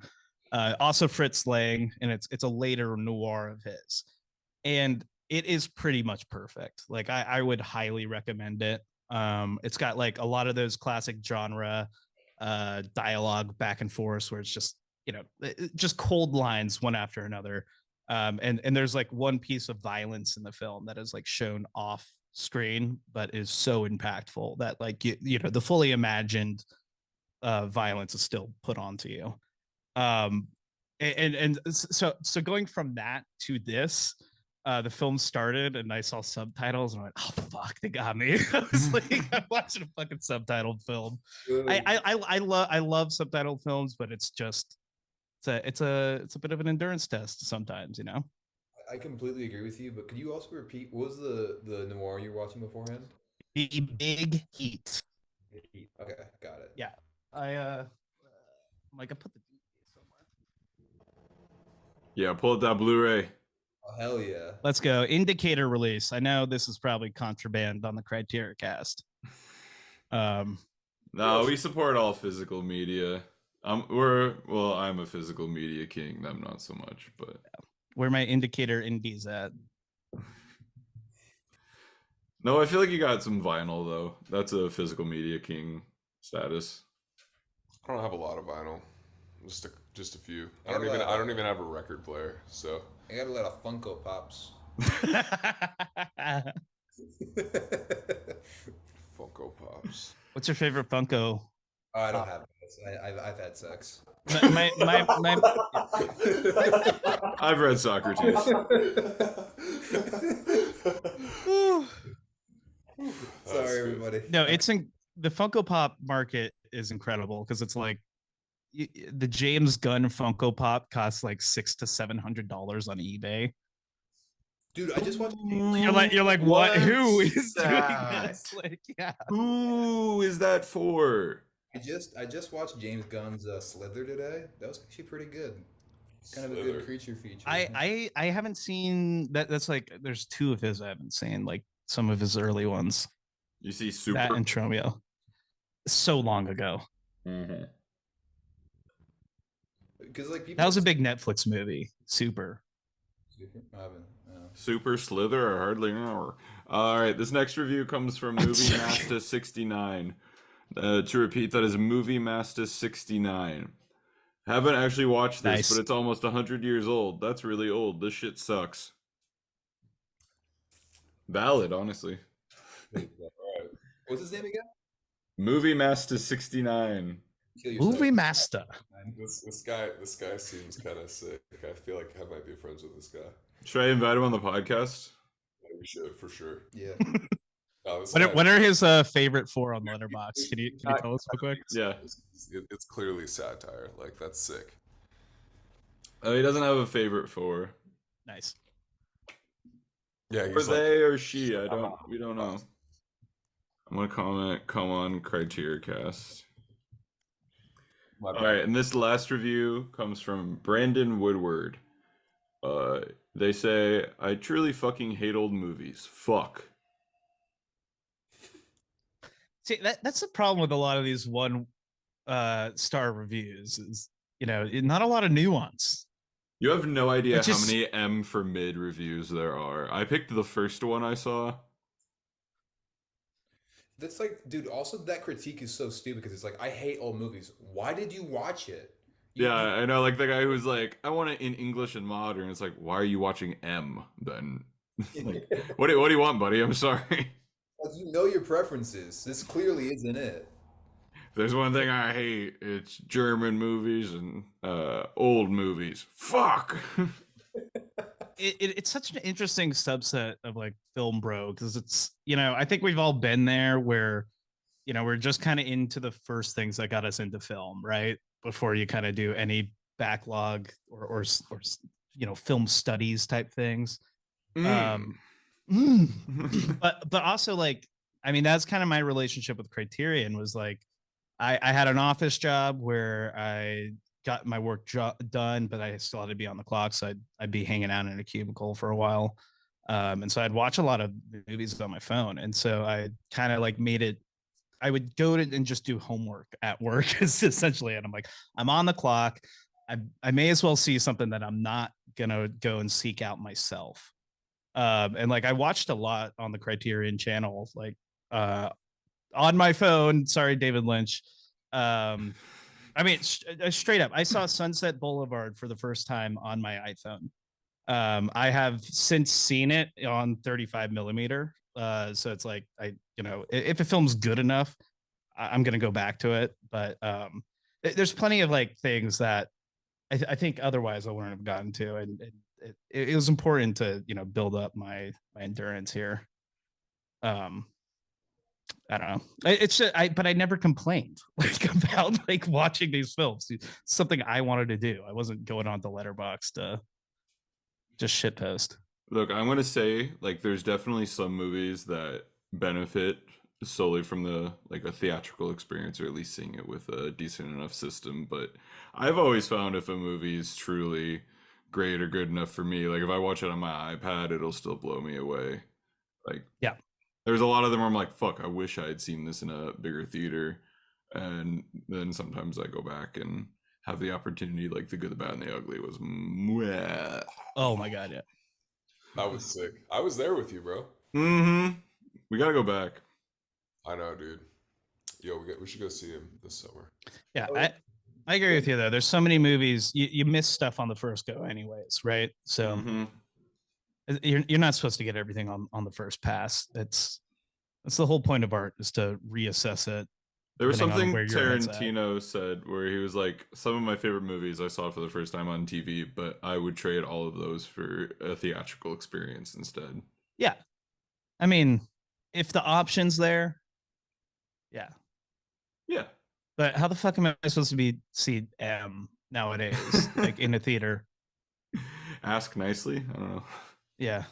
Also Fritz Lang, and it's a later noir of his, and it is pretty much perfect. Like, I would highly recommend it. It's got like a lot of those classic genre dialogue back and forth where it's just, just cold lines one after another. And there's like one piece of violence in the film that is like shown off screen, but is so impactful that like, the fully imagined violence is still put onto you. So going from that to this, the film started and I saw subtitles and I went, oh fuck, they got me. I was like, I'm watching a fucking subtitled film. I love subtitled films, but it's just it's a bit of an endurance test sometimes, I completely agree with you, but could you also repeat what was the noir you were watching beforehand? The Big Heat. Okay, got it. Yeah. I put the DVD somewhere. Yeah, pull out that Blu-ray. Oh, hell yeah. Let's go. Indicator release. I know this is probably contraband on the Criteria cast. No, we support all physical media. I'm a physical media king. I'm not so much, but where my indicator indies at? No, I feel like you got some vinyl though. That's a physical media king status. I don't have a lot of vinyl. Just a few. I don't even have a record player, so I got a lot of Funko Pops. Funko Pops. What's your favorite Funko? Oh, I don't have this. I've had sex. My I've read Socrates. Sorry, everybody. No, the Funko Pop market is incredible because it's like the James Gunn Funko Pop costs like $600 to $700 on eBay. Dude, I just watched. You're like what? Who is doing this? Like, yeah. Who is that for? I just watched James Gunn's Slither today. That was actually pretty good. Kind of a good creature feature. I haven't seen that. That's like there's two of his I haven't seen, like some of his early ones. You see Super that and Tromeo. So long ago. Mm-hmm. Because like that was a big Netflix movie. Super. Super Slither, I hardly know. All right, this next review comes from Movie Master 69. To repeat, that is Movie Master 69. Haven't actually watched this, but it's almost 100 years old. That's really old. This shit sucks. Valid, honestly. What's his name again? Movie Master 69. Movie Master. This guy seems kind of sick. I feel like I might be friends with this guy. Should I invite him on the podcast? Yeah, we should for sure. Yeah. What are his favorite four on Letterboxd? Can you tell us real quick? Yeah, it's clearly satire. Like that's sick. Oh, he doesn't have a favorite four. Nice. Yeah, or they or she. We don't know. I'm gonna comment. Come on, Criteria Cast. All right, and this last review comes from Brandon Woodward. They say, I truly fucking hate old movies. Fuck. See, that's the problem with a lot of these one star reviews is, not a lot of nuance. You have no idea how many M for mid reviews there are. I picked the first one I saw. That's like, dude. Also, that critique is so stupid because it's like, I hate old movies. Why did you watch it? Yeah, I know, like the guy who's like, I want it in English and modern. It's like, why are you watching M then? Like, what do you want, buddy? I'm sorry. You know your preferences. This clearly isn't it. There's one thing I hate, it's German movies and old movies. Fuck. It's such an interesting subset of like film bro, because it's, I think we've all been there where, we're just kind of into the first things that got us into film, right? Before you kind of do any backlog or film studies type things. But also, like, I mean, that's kind of my relationship with Criterion. Was like, I had an office job where I got my work done, but I still had to be on the clock, so I'd be hanging out in a cubicle for a while, and so I'd watch a lot of movies on my phone, and so I kind of like made it. I would go to and just do homework at work, essentially, and I'm like, I'm on the clock. I may as well see something that I'm not gonna go and seek out myself. And like I watched a lot on the Criterion channel, like on my phone. Sorry, David Lynch. I mean, straight up, I saw Sunset Boulevard for the first time on my iPhone. I have since seen it on 35 millimeter. So it's like, if a film's good enough, I'm gonna go back to it. But there's plenty of like things that I think otherwise I wouldn't have gotten to, and it was important to build up my endurance here. I don't know. It's but I never complained like about like watching these films. It's something I wanted to do. I wasn't going on the letterbox to just shitpost. Look, I'm gonna say, like, there's definitely some movies that benefit solely from the like a theatrical experience, or at least seeing it with a decent enough system. But I've always found if a movie is truly great or good enough for me, like if I watch it on my iPad, it'll still blow me away. Like, yeah. There's a lot of them where I'm like, fuck, I wish I had seen this in a bigger theater. And then sometimes I go back and have the opportunity, like The Good, the Bad, and the Ugly was mwah. Oh my god, yeah. That was sick. I was there with you, bro. Mm-hmm. We gotta go back. I know, dude. Yo, we should go see him this summer. Yeah, I agree with you though. There's so many movies you miss stuff on the first go, anyways, right? So you're not supposed to get everything on the first pass. That's the whole point of art, is to reassess it. There was something Tarantino said where he was like, some of my favorite movies I saw for the first time on TV, but I would trade all of those for a theatrical experience instead. Yeah. I mean, if the option's there, yeah. Yeah. But how the fuck am I supposed to see M nowadays, like in a theater? Ask nicely. I don't know. Yeah.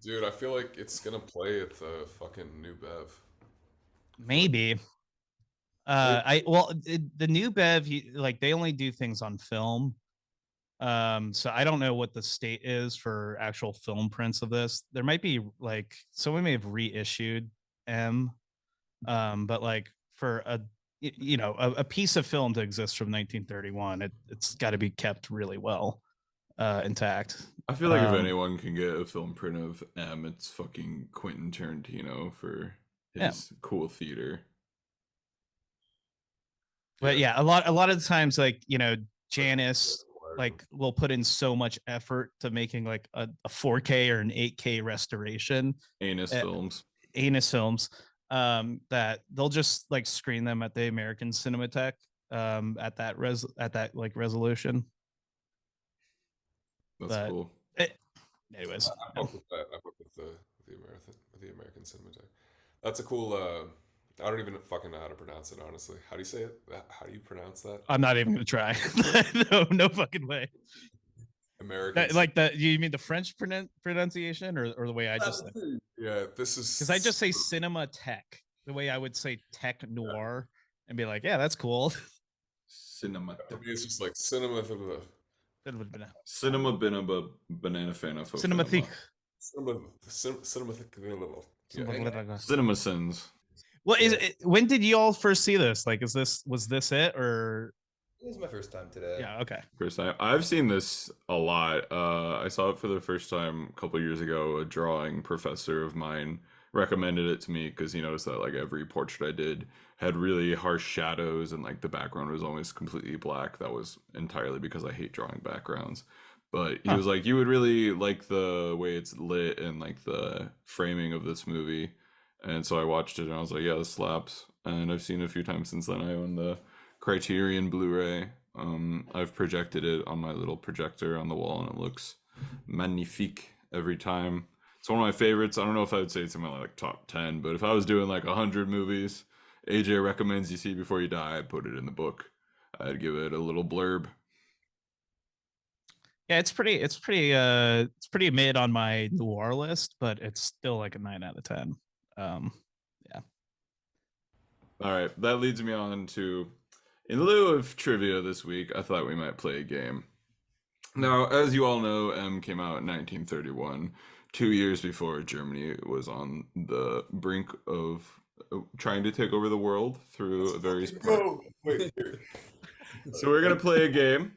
Dude, I feel like it's gonna play at the fucking New Bev. Maybe. The New Bev, like they only do things on film. So I don't know what the state is for actual film prints of this. There might be like someone may have reissued M, but like for a piece of film to exist from 1931, it's got to be kept really well intact. I feel like if anyone can get a film print of M, it's fucking Quentin Tarantino for his cool theater. But yeah, a lot of the times, like Janice like will put in so much effort to making like a 4K or an 8K restoration. Anus films. That they'll just like screen them at the American Cinematheque at that like resolution. That's cool. Anyways, I fuck with that. I fuck with the American Cinematheque. That's a cool. I don't even fucking know how to pronounce it, honestly. How do you say it? How do you pronounce that? I'm not even gonna try. No fucking way. American. You mean the French pronunciation or the way I just said? Yeah, this is because I just say cinema tech the way I would say tech noir and be like, yeah, that's cool. Cinema. I mean, it's just like cinema. Cinema banana fan of cinema thick. Cinema sins. Well, when did you all first see this? Like, was this it, or? This is my first time today. Yeah, okay. First time. I've seen this a lot. I saw it for the first time a couple years ago. A drawing professor of mine recommended it to me because he noticed that like every portrait I did had really harsh shadows and like the background was always completely black. That was entirely because I hate drawing backgrounds. But he was like, you would really like the way it's lit and like the framing of this movie. And so I watched it and I was like, yeah, this slaps. And I've seen it a few times since then. I own the Criterion Blu-ray. I've projected it on my little projector on the wall and it looks magnifique every time. It's one of my favorites. I don't know if I would say it's in my like top 10, but if I was doing like 100 movies AJ recommends you see before you die, I'd put it in the book. I'd give it a little blurb. Yeah, it's pretty mid on my noir list, but it's still like a 9 out of 10. Yeah. All right, that leads me on to, in lieu of trivia this week, I thought we might play a game. Now, as you all know, M came out in 1931, 2 years before Germany was on the brink of trying to take over the world through a very smart... So we're gonna play a game.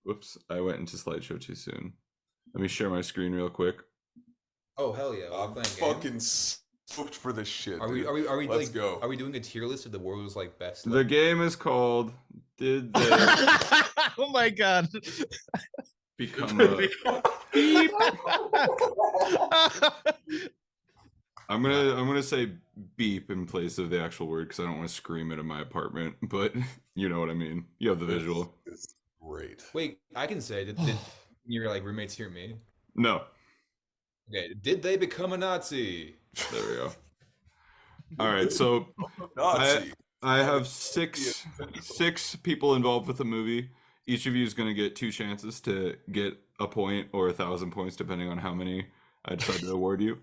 Whoops, I went into slideshow too soon. Let me share my screen real quick. Oh hell yeah! I'm fucking stoked for this shit. Are we Let's like go. Are we doing a tier list of the world's like best? The game is called Did They Oh my god. Become a Beep. I'm gonna say beep in place of the actual word because I don't want to scream it in my apartment, but you know what I mean. You have the visual. It's great. Wait, I can say did your like roommates hear me? No. Okay, did they become a Nazi? There we go. All right, so Nazi. I have six people involved with the movie. Each of you is going to get 2 chances to get a point or 1,000 points, depending on how many I decide to award you.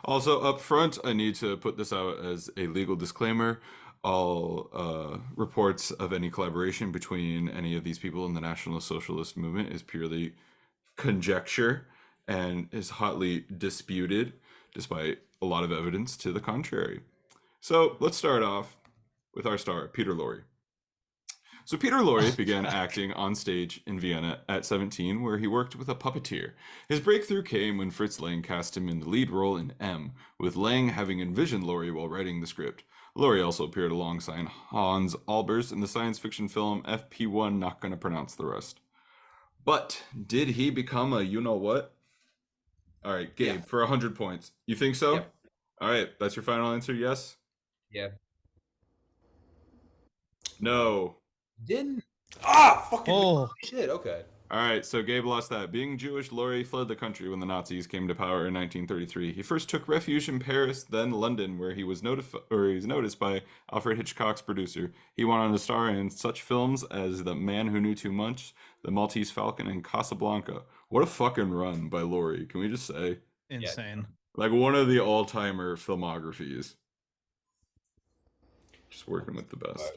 Also, up front, I need to put this out as a legal disclaimer. All reports of any collaboration between any of these people in the National Socialist movement is purely conjecture and is hotly disputed, despite a lot of evidence to the contrary. So let's start off with our star, Peter Lorre. So Peter Lorre began acting on stage in Vienna at 17, where he worked with a puppeteer. His breakthrough came when Fritz Lang cast him in the lead role in M, with Lang having envisioned Lorre while writing the script. Lorre also appeared alongside Hans Albers in the science fiction film FP1, not gonna pronounce the rest. But did he become a you-know-what? All right, Gabe, yeah. For 100 points. You think so? Yep. All right, that's your final answer, yes? Yeah. No. Didn't. Fucking shit, okay. All right, so Gabe lost that. Being Jewish, Lorre fled the country when the Nazis came to power in 1933. He first took refuge in Paris, then London, where he was noticed by Alfred Hitchcock's producer. He went on to star in such films as The Man Who Knew Too Much, The Maltese Falcon, and Casablanca. What a fucking run by Lorre, can we just say? Insane. Like one of the all-timer filmographies. Just working with the best.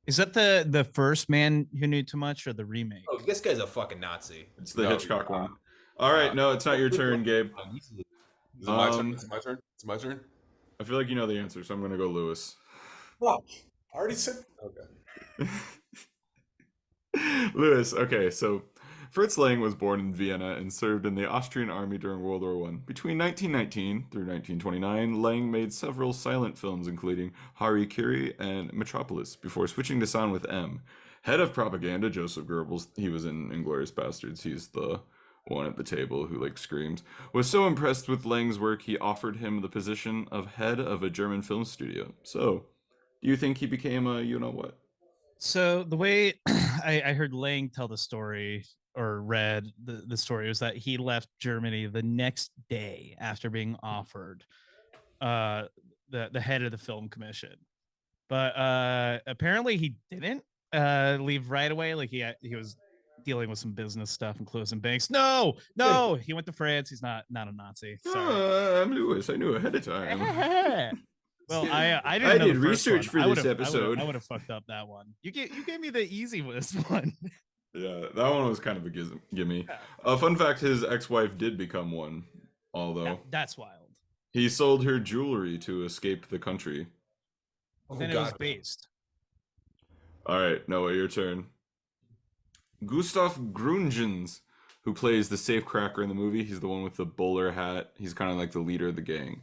Is that the first Man Who Knew Too Much or the remake? Oh, this guy's a fucking Nazi. It's the Hitchcock one. All right, no, it's not your turn, Gabe. Is it my turn? Is it my turn? It's my turn? I feel like you know the answer, so I'm going to go Louis. Fuck. I already said... Okay. Louis, okay, so Fritz Lang was born in Vienna and served in the Austrian army during World War I. Between 1919 through 1929, Lang made several silent films, including Hari Kari and Metropolis, before switching to sound with M. Head of propaganda, Joseph Goebbels, he was in Inglourious Basterds, he's the one at the table who like screams, was so impressed with Lang's work he offered him the position of head of a German film studio. So, do you think he became a you-know-what? So the way I heard Lang tell the story or read the story was that he left Germany the next day after being offered the head of the film commission. But apparently he didn't leave right away. Like he was dealing with some business stuff and closing banks. No, he went to France. He's not a Nazi. Sorry. I'm Louis. I knew ahead of time. Well, I didn't know did research for this episode. I would have fucked up that one. You gave me the easiest one. Yeah, that one was kind of a gimme. Fun fact: his ex-wife did become one, although that's wild. He sold her jewelry to escape the country. Then it was based. All right, Noah, your turn. Gustav Gründgens, who plays the safecracker in the movie. He's the one with the bowler hat. He's kind of like the leader of the gang.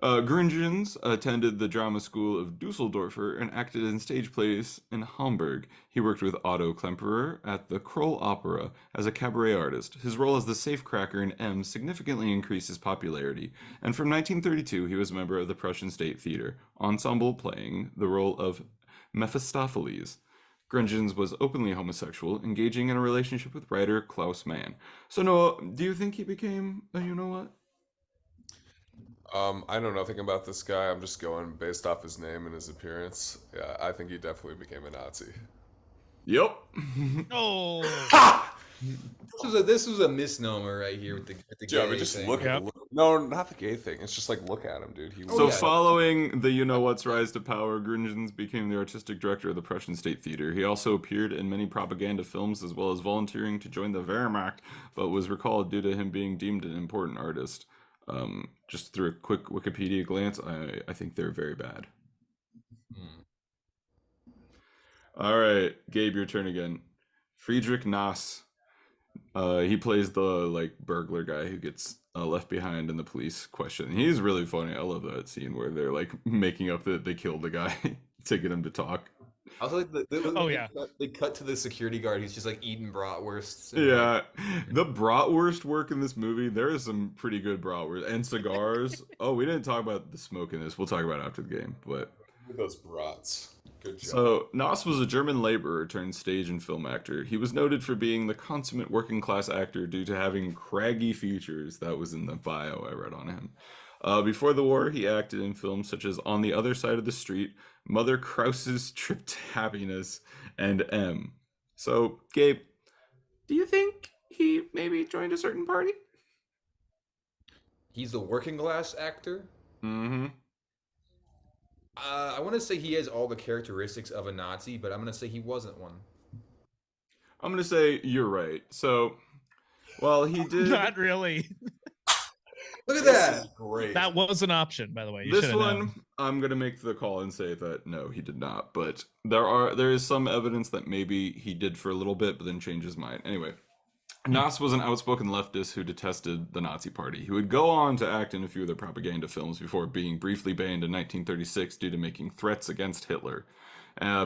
Gründgens attended the drama school of Dusseldorfer and acted in stage plays in Hamburg. He worked with Otto Klemperer at the Kroll Opera as a cabaret artist. His role as the safecracker in M significantly increased his popularity, and from 1932 he was a member of the Prussian State Theater ensemble playing the role of Mephistopheles. Gründgens was openly homosexual, engaging in a relationship with writer Klaus Mann. So Noah, do you think he became a you-know-what? I know nothing about this guy. I'm just going based off his name and his appearance. Yeah, I think he definitely became a Nazi. Yep. Oh. Ha! This was a misnomer right here with the Yeah, gay but just thing. look at no, not the gay thing. It's just like look at him, dude. Following the you-know-what's rise to power, Gründgens became the artistic director of the Prussian State Theater. He also appeared in many propaganda films as well as volunteering to join the Wehrmacht, but was recalled due to him being deemed an important artist. Just through a quick Wikipedia glance, I think they're very bad. All right, Gabe, your turn again. Friedrich Nass. He plays the burglar guy who gets left behind in the police question. He's really funny. I love that scene where they're like making up that they killed the guy to get him to talk. I was like, they cut to the security guard. He's just like eating bratwursts. Yeah, the bratwurst work in this movie. There is some pretty good bratwurst and cigars. Oh, we didn't talk about the smoke in this. We'll talk about it after the game. But those brats. Good job. So Noss was a German laborer turned stage and film actor. He was noted for being the consummate working class actor due to having craggy features. That was in the bio I read on him. Before the war, he acted in films such as On the Other Side of the Street, Mother Krause's Trip to Happiness, and M. So, Gabe, do you think he maybe joined a certain party? He's the working class actor? Mm-hmm. I want to say he has all the characteristics of a Nazi, but I'm going to say he wasn't one. I'm going to say you're right. So, well, he did... Not really. Look at that. Great. That was an option, by the way. This one, I'm going to make the call and say that no, he did not. But there is some evidence that maybe he did for a little bit, but then changed his mind. Anyway, Nass was an outspoken leftist who detested the Nazi Party. He would go on to act in a few of their propaganda films before being briefly banned in 1936 due to making threats against Hitler,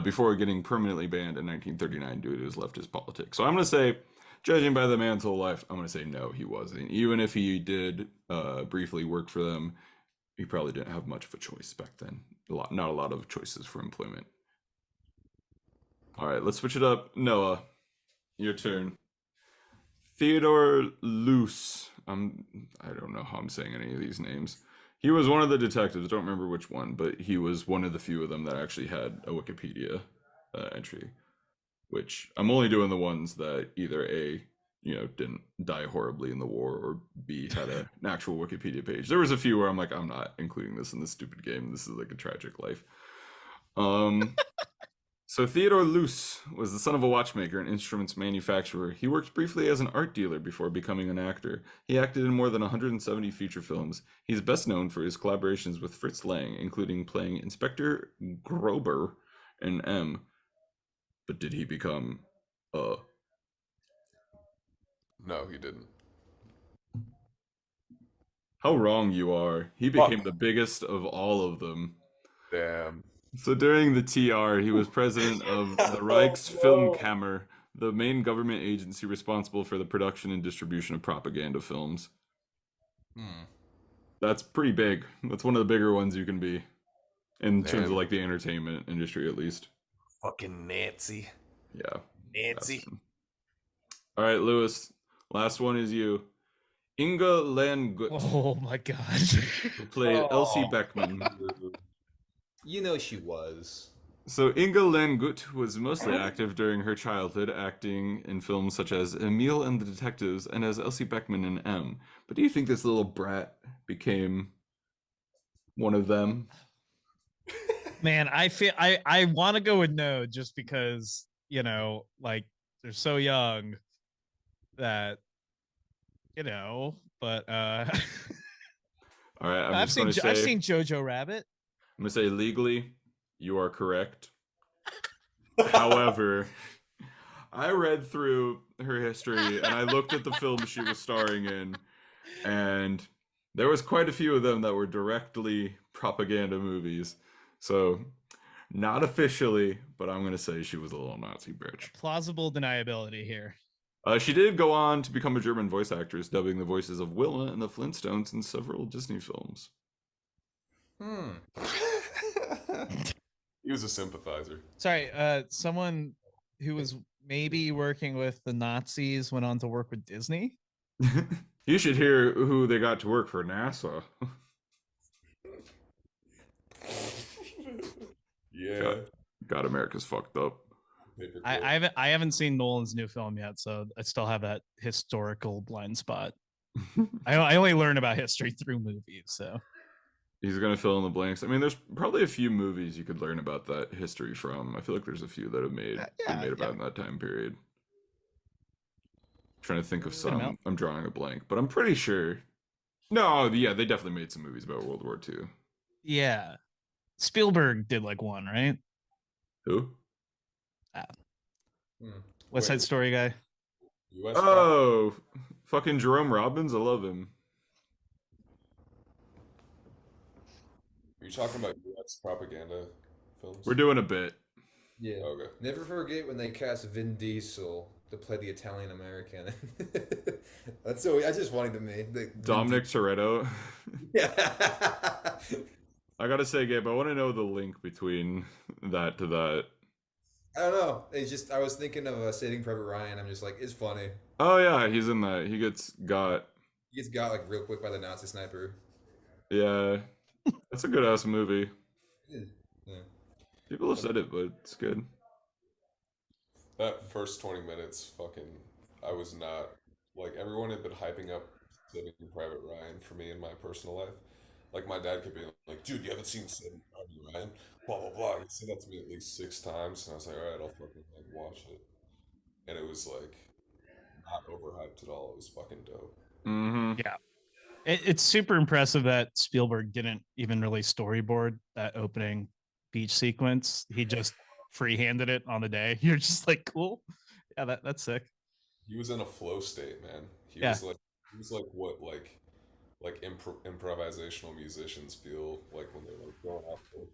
before getting permanently banned in 1939 due to his leftist politics. So I'm going to say, judging by the man's whole life, I'm going to say no, he wasn't. Even if he did briefly work for them, he probably didn't have much of a choice back then. Not a lot of choices for employment. All right, let's switch it up. Noah, your turn. Theodor Loos. I don't know how I'm saying any of these names. He was one of the detectives. I don't remember which one, but he was one of the few of them that actually had a Wikipedia entry. Which I'm only doing the ones that either A, didn't die horribly in the war, or B, had an actual Wikipedia page. There was a few where I'm like, I'm not including this in this stupid game. This is like a tragic life. So Theodor Loos was the son of a watchmaker and instruments manufacturer. He worked briefly as an art dealer before becoming an actor. He acted in more than 170 feature films. He's best known for his collaborations with Fritz Lang, including playing Inspector Grober in M. But did he become No, he didn't. How wrong you are. He became the biggest of all of them. Damn. So during the TR, he was president of the Reichsfilmkammer, the main government agency responsible for the production and distribution of propaganda films. That's pretty big. That's one of the bigger ones you can be, in terms of like the entertainment industry, at least. Fucking Nancy. Yeah. Nancy. All right, Lewis. Last one is you. Inga Landgut. Oh my god. Who played Elsie Beckman. You know she was. So Inga Landgut was mostly active during her childhood, acting in films such as Emil and the Detectives and as Elsie Beckman in M. But do you think this little brat became one of them? Man, I feel I want to go with no, just because like they're so young that but all right, I've seen Jojo Rabbit. I'm gonna say legally, you are correct. However, I read through her history and I looked at the films she was starring in, and There was quite a few of them that were directly propaganda movies. So, not officially, but I'm going to say she was a little Nazi bitch. Plausible deniability here. She did go on to become a German voice actress, dubbing the voices of Wilma and the Flintstones in several Disney films. He was a sympathizer. Sorry, someone who was maybe working with the Nazis went on to work with Disney. You should hear who they got to work for NASA. Yeah. God, America's fucked up. I haven't seen Nolan's new film yet, so I still have that historical blind spot. I only learn about history through movies, so he's gonna fill in the blanks. I mean, there's probably a few movies you could learn about that history from. I feel like there's a few that have been made about in that time period. I'm trying to think of some. I'm drawing a blank, but I'm pretty sure. No, yeah, they definitely made some movies about World War II. Yeah, Spielberg did like one, right? Who? West Side Story guy. Oh, fucking Jerome Robbins. I love him. Are you talking about U.S. propaganda films? We're doing a bit. Yeah. Okay. Never forget when they cast Vin Diesel to play the Italian American. That's so. That's just funny to me. Dominic Toretto. Yeah. I gotta say, Gabe, I want to know the link between that to that. I don't know. It's just I was thinking of Saving Private Ryan. I'm just like, it's funny. Oh yeah, he's in that. He gets got like real quick by the Nazi sniper. Yeah, that's a good ass movie. Yeah. People have said it, but it's good. That first 20 minutes, I was not like everyone had been hyping up Saving Private Ryan for me in my personal life. Like my dad kept being like, "Dude, you haven't seen Saving Private Ryan?" Blah blah blah. He said that to me at least 6 times, and I was like, "All right, I'll fucking like watch it." And it was like not overhyped at all. It was fucking dope. Mm-hmm. Yeah, it's super impressive that Spielberg didn't even really storyboard that opening beach sequence. He just free-handed it on the day. You're just like, cool. Yeah, that's sick. He was in a flow state, man. He was like what improvisational musicians feel like when they're like going off the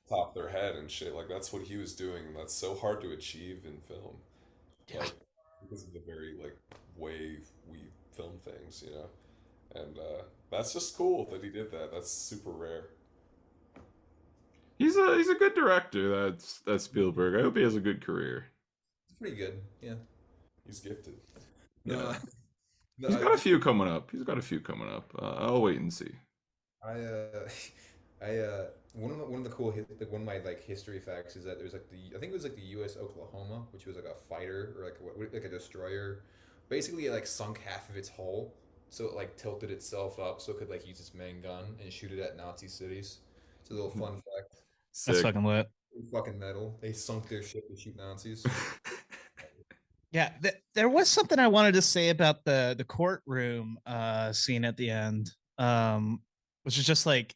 top of their head and shit. Like that's what he was doing, and that's so hard to achieve in film. Yeah. Like, because of the very like way we film things, you know. And that's just cool that he did that. That's super rare. He's a good director. That's Spielberg. I hope he has a good career. It's pretty good. Yeah. He's gifted. Yeah. He's got a few coming up. I'll wait and see. One of the cool one of my like history facts is that there's like I think it was like the U.S. Oklahoma, which was like a fighter or like a destroyer. Basically, it like sunk half of its hull, so it like tilted itself up so it could like use its main gun and shoot it at Nazi cities. It's a little fun fact. Sick. That's fucking lit. Fucking metal. They sunk their ship to shoot Nazis. Yeah, there was something I wanted to say about the courtroom scene at the end, which is just like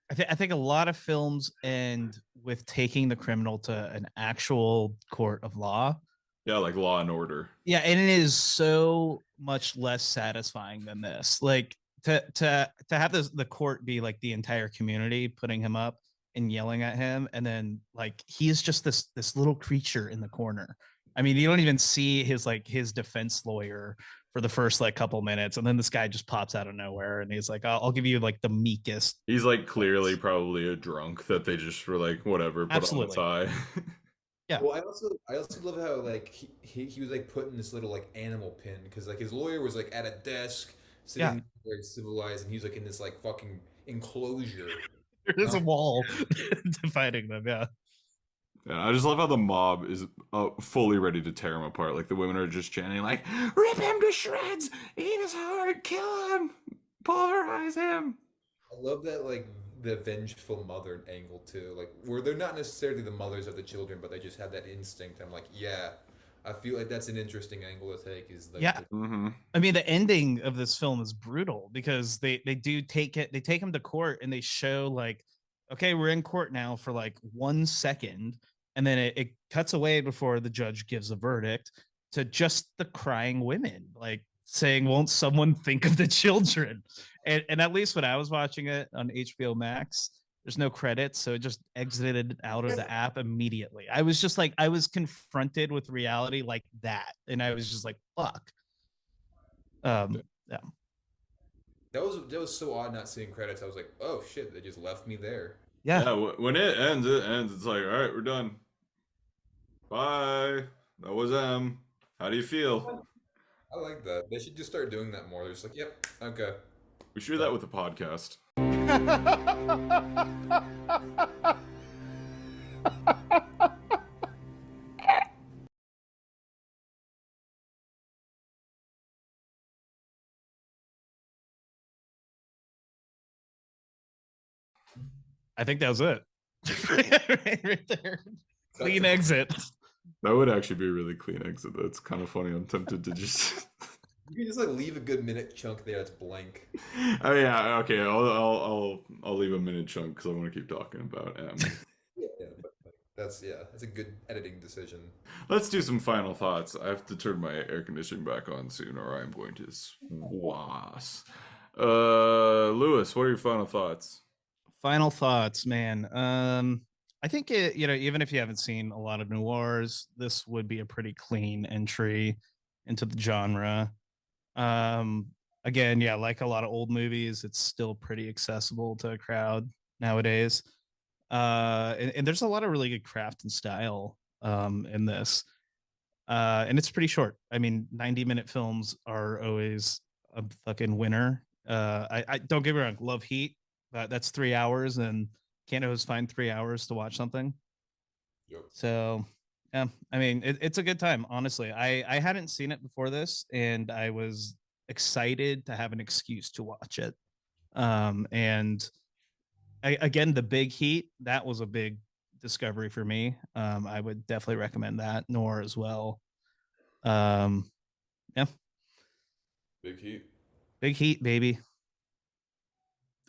I think a lot of films end with taking the criminal to an actual court of law. Yeah, like Law and Order. Yeah, and it is so much less satisfying than this. Like to have the court be like the entire community putting him up and yelling at him, and then like he's just this little creature in the corner. I mean, you don't even see his defense lawyer for the first like couple minutes, and then this guy just pops out of nowhere, and he's like, "I'll give you like the meekest." He's like clearly probably a drunk that they just were like, whatever, put on the tie. Yeah. Well, I also love how like he was like put in this little like animal pen because like his lawyer was like at a desk sitting very civilized, and he was like in this like fucking enclosure. There's a wall dividing them. Yeah. Yeah, I just love how the mob is fully ready to tear him apart. Like the women are just chanting, like, "Rip him to shreds! Eat his heart! Kill him! Pulverize him!" I love that, like the vengeful mother angle too. Like, where they're not necessarily the mothers of the children, but they just have that instinct. I'm like, yeah, I feel like that's an interesting angle to take. Is like, I mean, the ending of this film is brutal because they do take it. They take him to court and they show like, okay, we're in court now for like 1 second. And then it cuts away before the judge gives a verdict to just the crying women. Like saying, "Won't someone think of the children?" And at least when I was watching it on HBO Max, there's no credits, so it just exited out of the app immediately. I was just like, I was confronted with reality like that, and I was just like, "Fuck." Yeah. That was so odd not seeing credits. I was like, oh shit, they just left me there. Yeah. When it ends, it ends. It's like, all right, we're done. Bye. That was M. How do you feel? I like that. They should just start doing that more. They're just like, yep, okay. We should do that with a podcast. I think that was it. right there. Clean exit. That would actually be a really clean exit. That's kind of funny. I'm tempted to just. You can just like leave a good minute chunk there that's blank. Oh yeah, okay. I'll leave a minute chunk because I want to keep talking about M. That's a good editing decision. Let's do some final thoughts. I have to turn my air conditioning back on soon, or I'm going to swass. Louis, what are your final thoughts? Final thoughts, man. I think even if you haven't seen a lot of noirs, this would be a pretty clean entry into the genre. Again, yeah, like a lot of old movies, it's still pretty accessible to a crowd nowadays. And there's a lot of really good craft and style in this. And it's pretty short. I mean, 90-minute films are always a fucking winner. I don't get me wrong, love Heat. That's 3 hours, and can't always find 3 hours to watch something. Yep. So, yeah, I mean, it's a good time. Honestly, I hadn't seen it before this, and I was excited to have an excuse to watch it. And again, the Big Heat, that was a big discovery for me. I would definitely recommend that. Nor as well. Yeah. Big Heat. Big Heat, baby.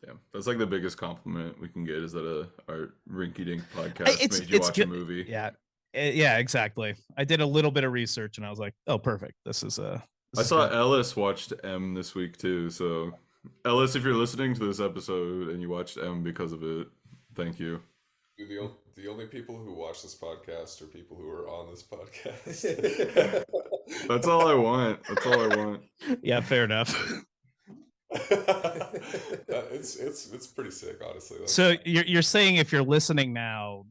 Damn, that's like the biggest compliment we can get is that our rinky-dink podcast made you watch good. a movie. Yeah, yeah, exactly. I did a little bit of research, and I was like, "Oh, perfect. This is I saw Ellis watched M this week too. So, Ellis, if you're listening to this episode and you watched M because of it, thank you. Dude, the only people who watch this podcast are people who are on this podcast. That's all I want. That's all I want. Yeah, fair enough. It's pretty sick, honestly. So you're saying if you're listening now,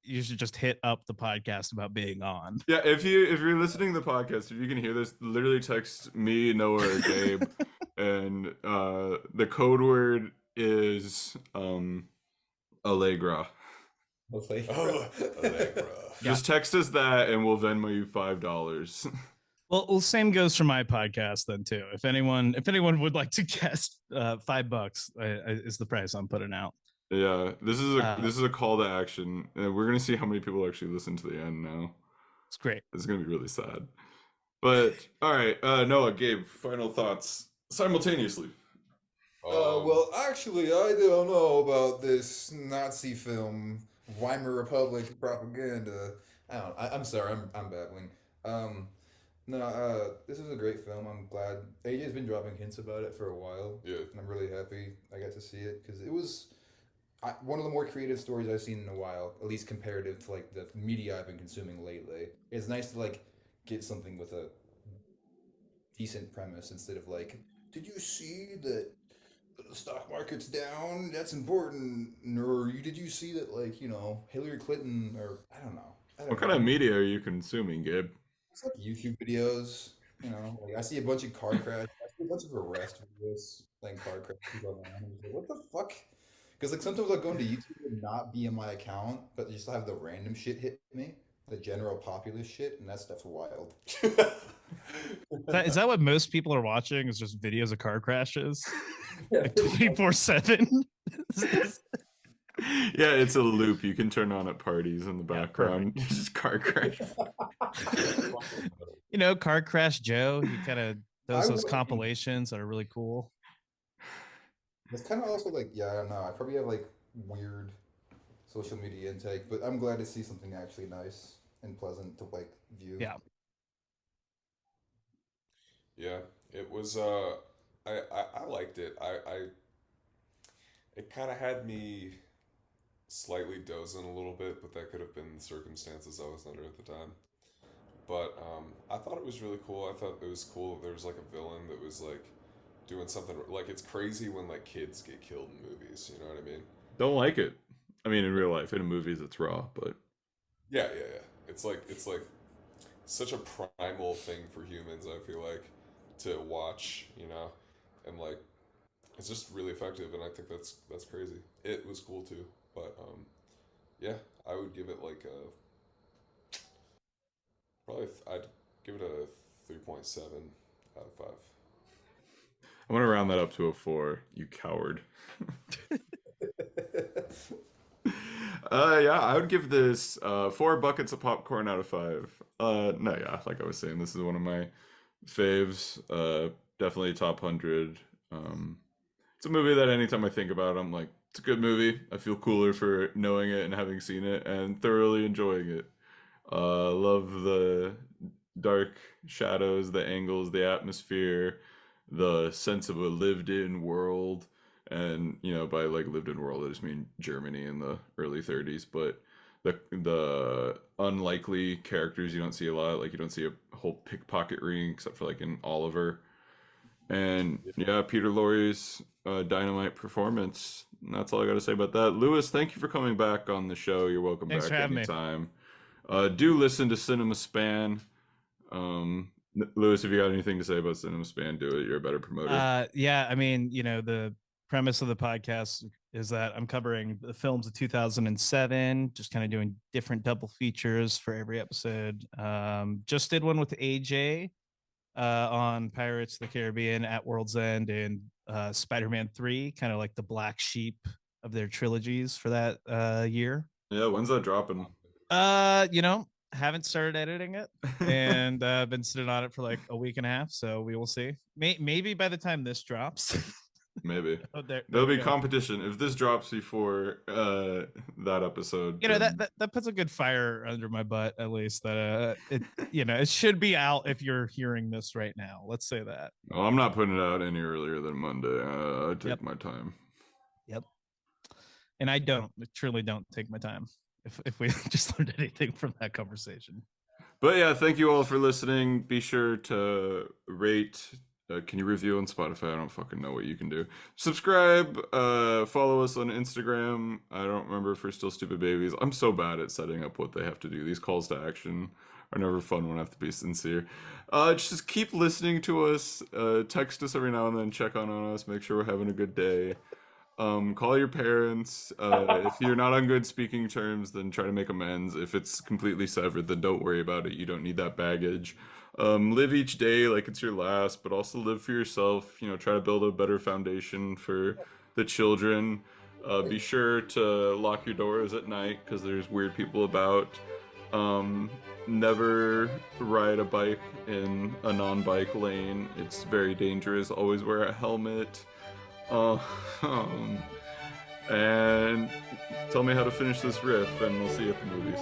you should just hit up the podcast about being on. Yeah, if you're listening to the podcast, if you can hear this, literally text me, Noah, or Gabe, and the code word is Allegra. Allegra. Just text us that, and we'll Venmo you $5. Well, same goes for my podcast then too. If anyone would like to guess, $5 is the price I'm putting out. Yeah, this is a call to action, and we're gonna see how many people actually listen to the end now. It's great. It's gonna be really sad. But all right, Noah, Gabe, final thoughts simultaneously. Well, actually, I don't know about this Nazi film, Weimar Republic propaganda. I'm sorry, I'm babbling. This is a great film. I'm glad AJ's been dropping hints about it for a while. Yeah, and I'm really happy I got to see it because it was one of the more creative stories I've seen in a while, at least comparative to like the media I've been consuming lately. It's nice to like get something with a decent premise instead of like, did you see that the stock market's down? That's important. Or did you see that like Hillary Clinton or I don't know. What kind of media are you consuming, Gabe? It's like YouTube videos. Like I see a bunch of car crash. I see a bunch of arrest videos, like car crashes online. I'm just like, what the fuck? Because like sometimes I'll go into YouTube and not be in my account, but just have the random shit hit me, the general populist shit, and that stuff's wild. Is that what most people are watching? Is just videos of car crashes, like 24/7? Yeah, it's a loop you can turn on at parties in the background. Just car crash. Car crash Joe. He kind of does those compilations that are really cool. It's kind of also like, I don't know. I probably have like weird social media intake, but I'm glad to see something actually nice and pleasant to like view. Yeah. Yeah, It was I liked it. I it kind of had me slightly dozing a little bit, but that could have been the circumstances I was under at the time. But I thought it was really cool. I thought it was cool that there was like a villain that was like doing something like it's crazy when like kids get killed in movies. You know what I mean? Don't like it. I mean, in real life, in movies, it's raw, but Yeah, yeah, yeah. It's like such a primal thing for humans. I feel like to watch, you know, and like it's just really effective, and I think that's crazy. It was cool too, but yeah, I would give it like a probably I'd give it a 3.7 out of 5. I want to round that up to a 4. You coward. Yeah, I would give this 4 buckets of popcorn out of 5. No, yeah, like I was saying, this is one of my faves. Definitely top 100. It's a movie that anytime I think about it, I'm like, it's a good movie. I feel cooler for knowing it and having seen it and thoroughly enjoying it. Love the dark shadows, the angles, the atmosphere, the sense of a lived-in world. And by like lived-in world, I just mean Germany in the early 30s. But the unlikely characters you don't see a lot, like you don't see a whole pickpocket ring except for like in Oliver. And yeah, Peter Lorre's dynamite performance. And that's all I got to say about that. Louis, thank you for coming back on the show. You're welcome Thanks back for having anytime. Do listen to Cinema Span. Louis, if you got anything to say about Cinema Span, do it. You're a better promoter. Yeah, I mean, the premise of the podcast is that I'm covering the films of 2007, just kind of doing different double features for every episode. Just did one with AJ on Pirates of the Caribbean, At World's End, and Spider-Man 3, kind of like the black sheep of their trilogies for that year. Yeah, when's that dropping? Haven't started editing it and been sitting on it for like a week and a half, so we will see. Maybe by the time this drops. Maybe there'll be competition if this drops before that episode. That puts a good fire under my butt, at least. That it should be out if you're hearing this right now. Let's say that. Well, I'm not putting it out any earlier than Monday. I take my time. Yep. And I truly don't take my time. If we just learned anything from that conversation. But yeah, thank you all for listening. Be sure to rate. Can you review on Spotify? I don't fucking know what you can do. Subscribe. Follow us on Instagram. I don't remember if we're still stupid babies. I'm so bad at setting up what they have to do. These calls to action are never fun when I have to be sincere. Just keep listening to us. Text us every now and then. Check on us. Make sure we're having a good day. Call your parents. If you're not on good speaking terms, then try to make amends. If it's completely severed, then don't worry about it. You don't need that baggage. Live each day like it's your last, but also live for yourself. Try to build a better foundation for the children. Be sure to lock your doors at night because there's weird people about. Never ride a bike in a non-bike lane. It's very dangerous. Always wear a helmet. And tell me how to finish this riff, and we'll see you at the movies.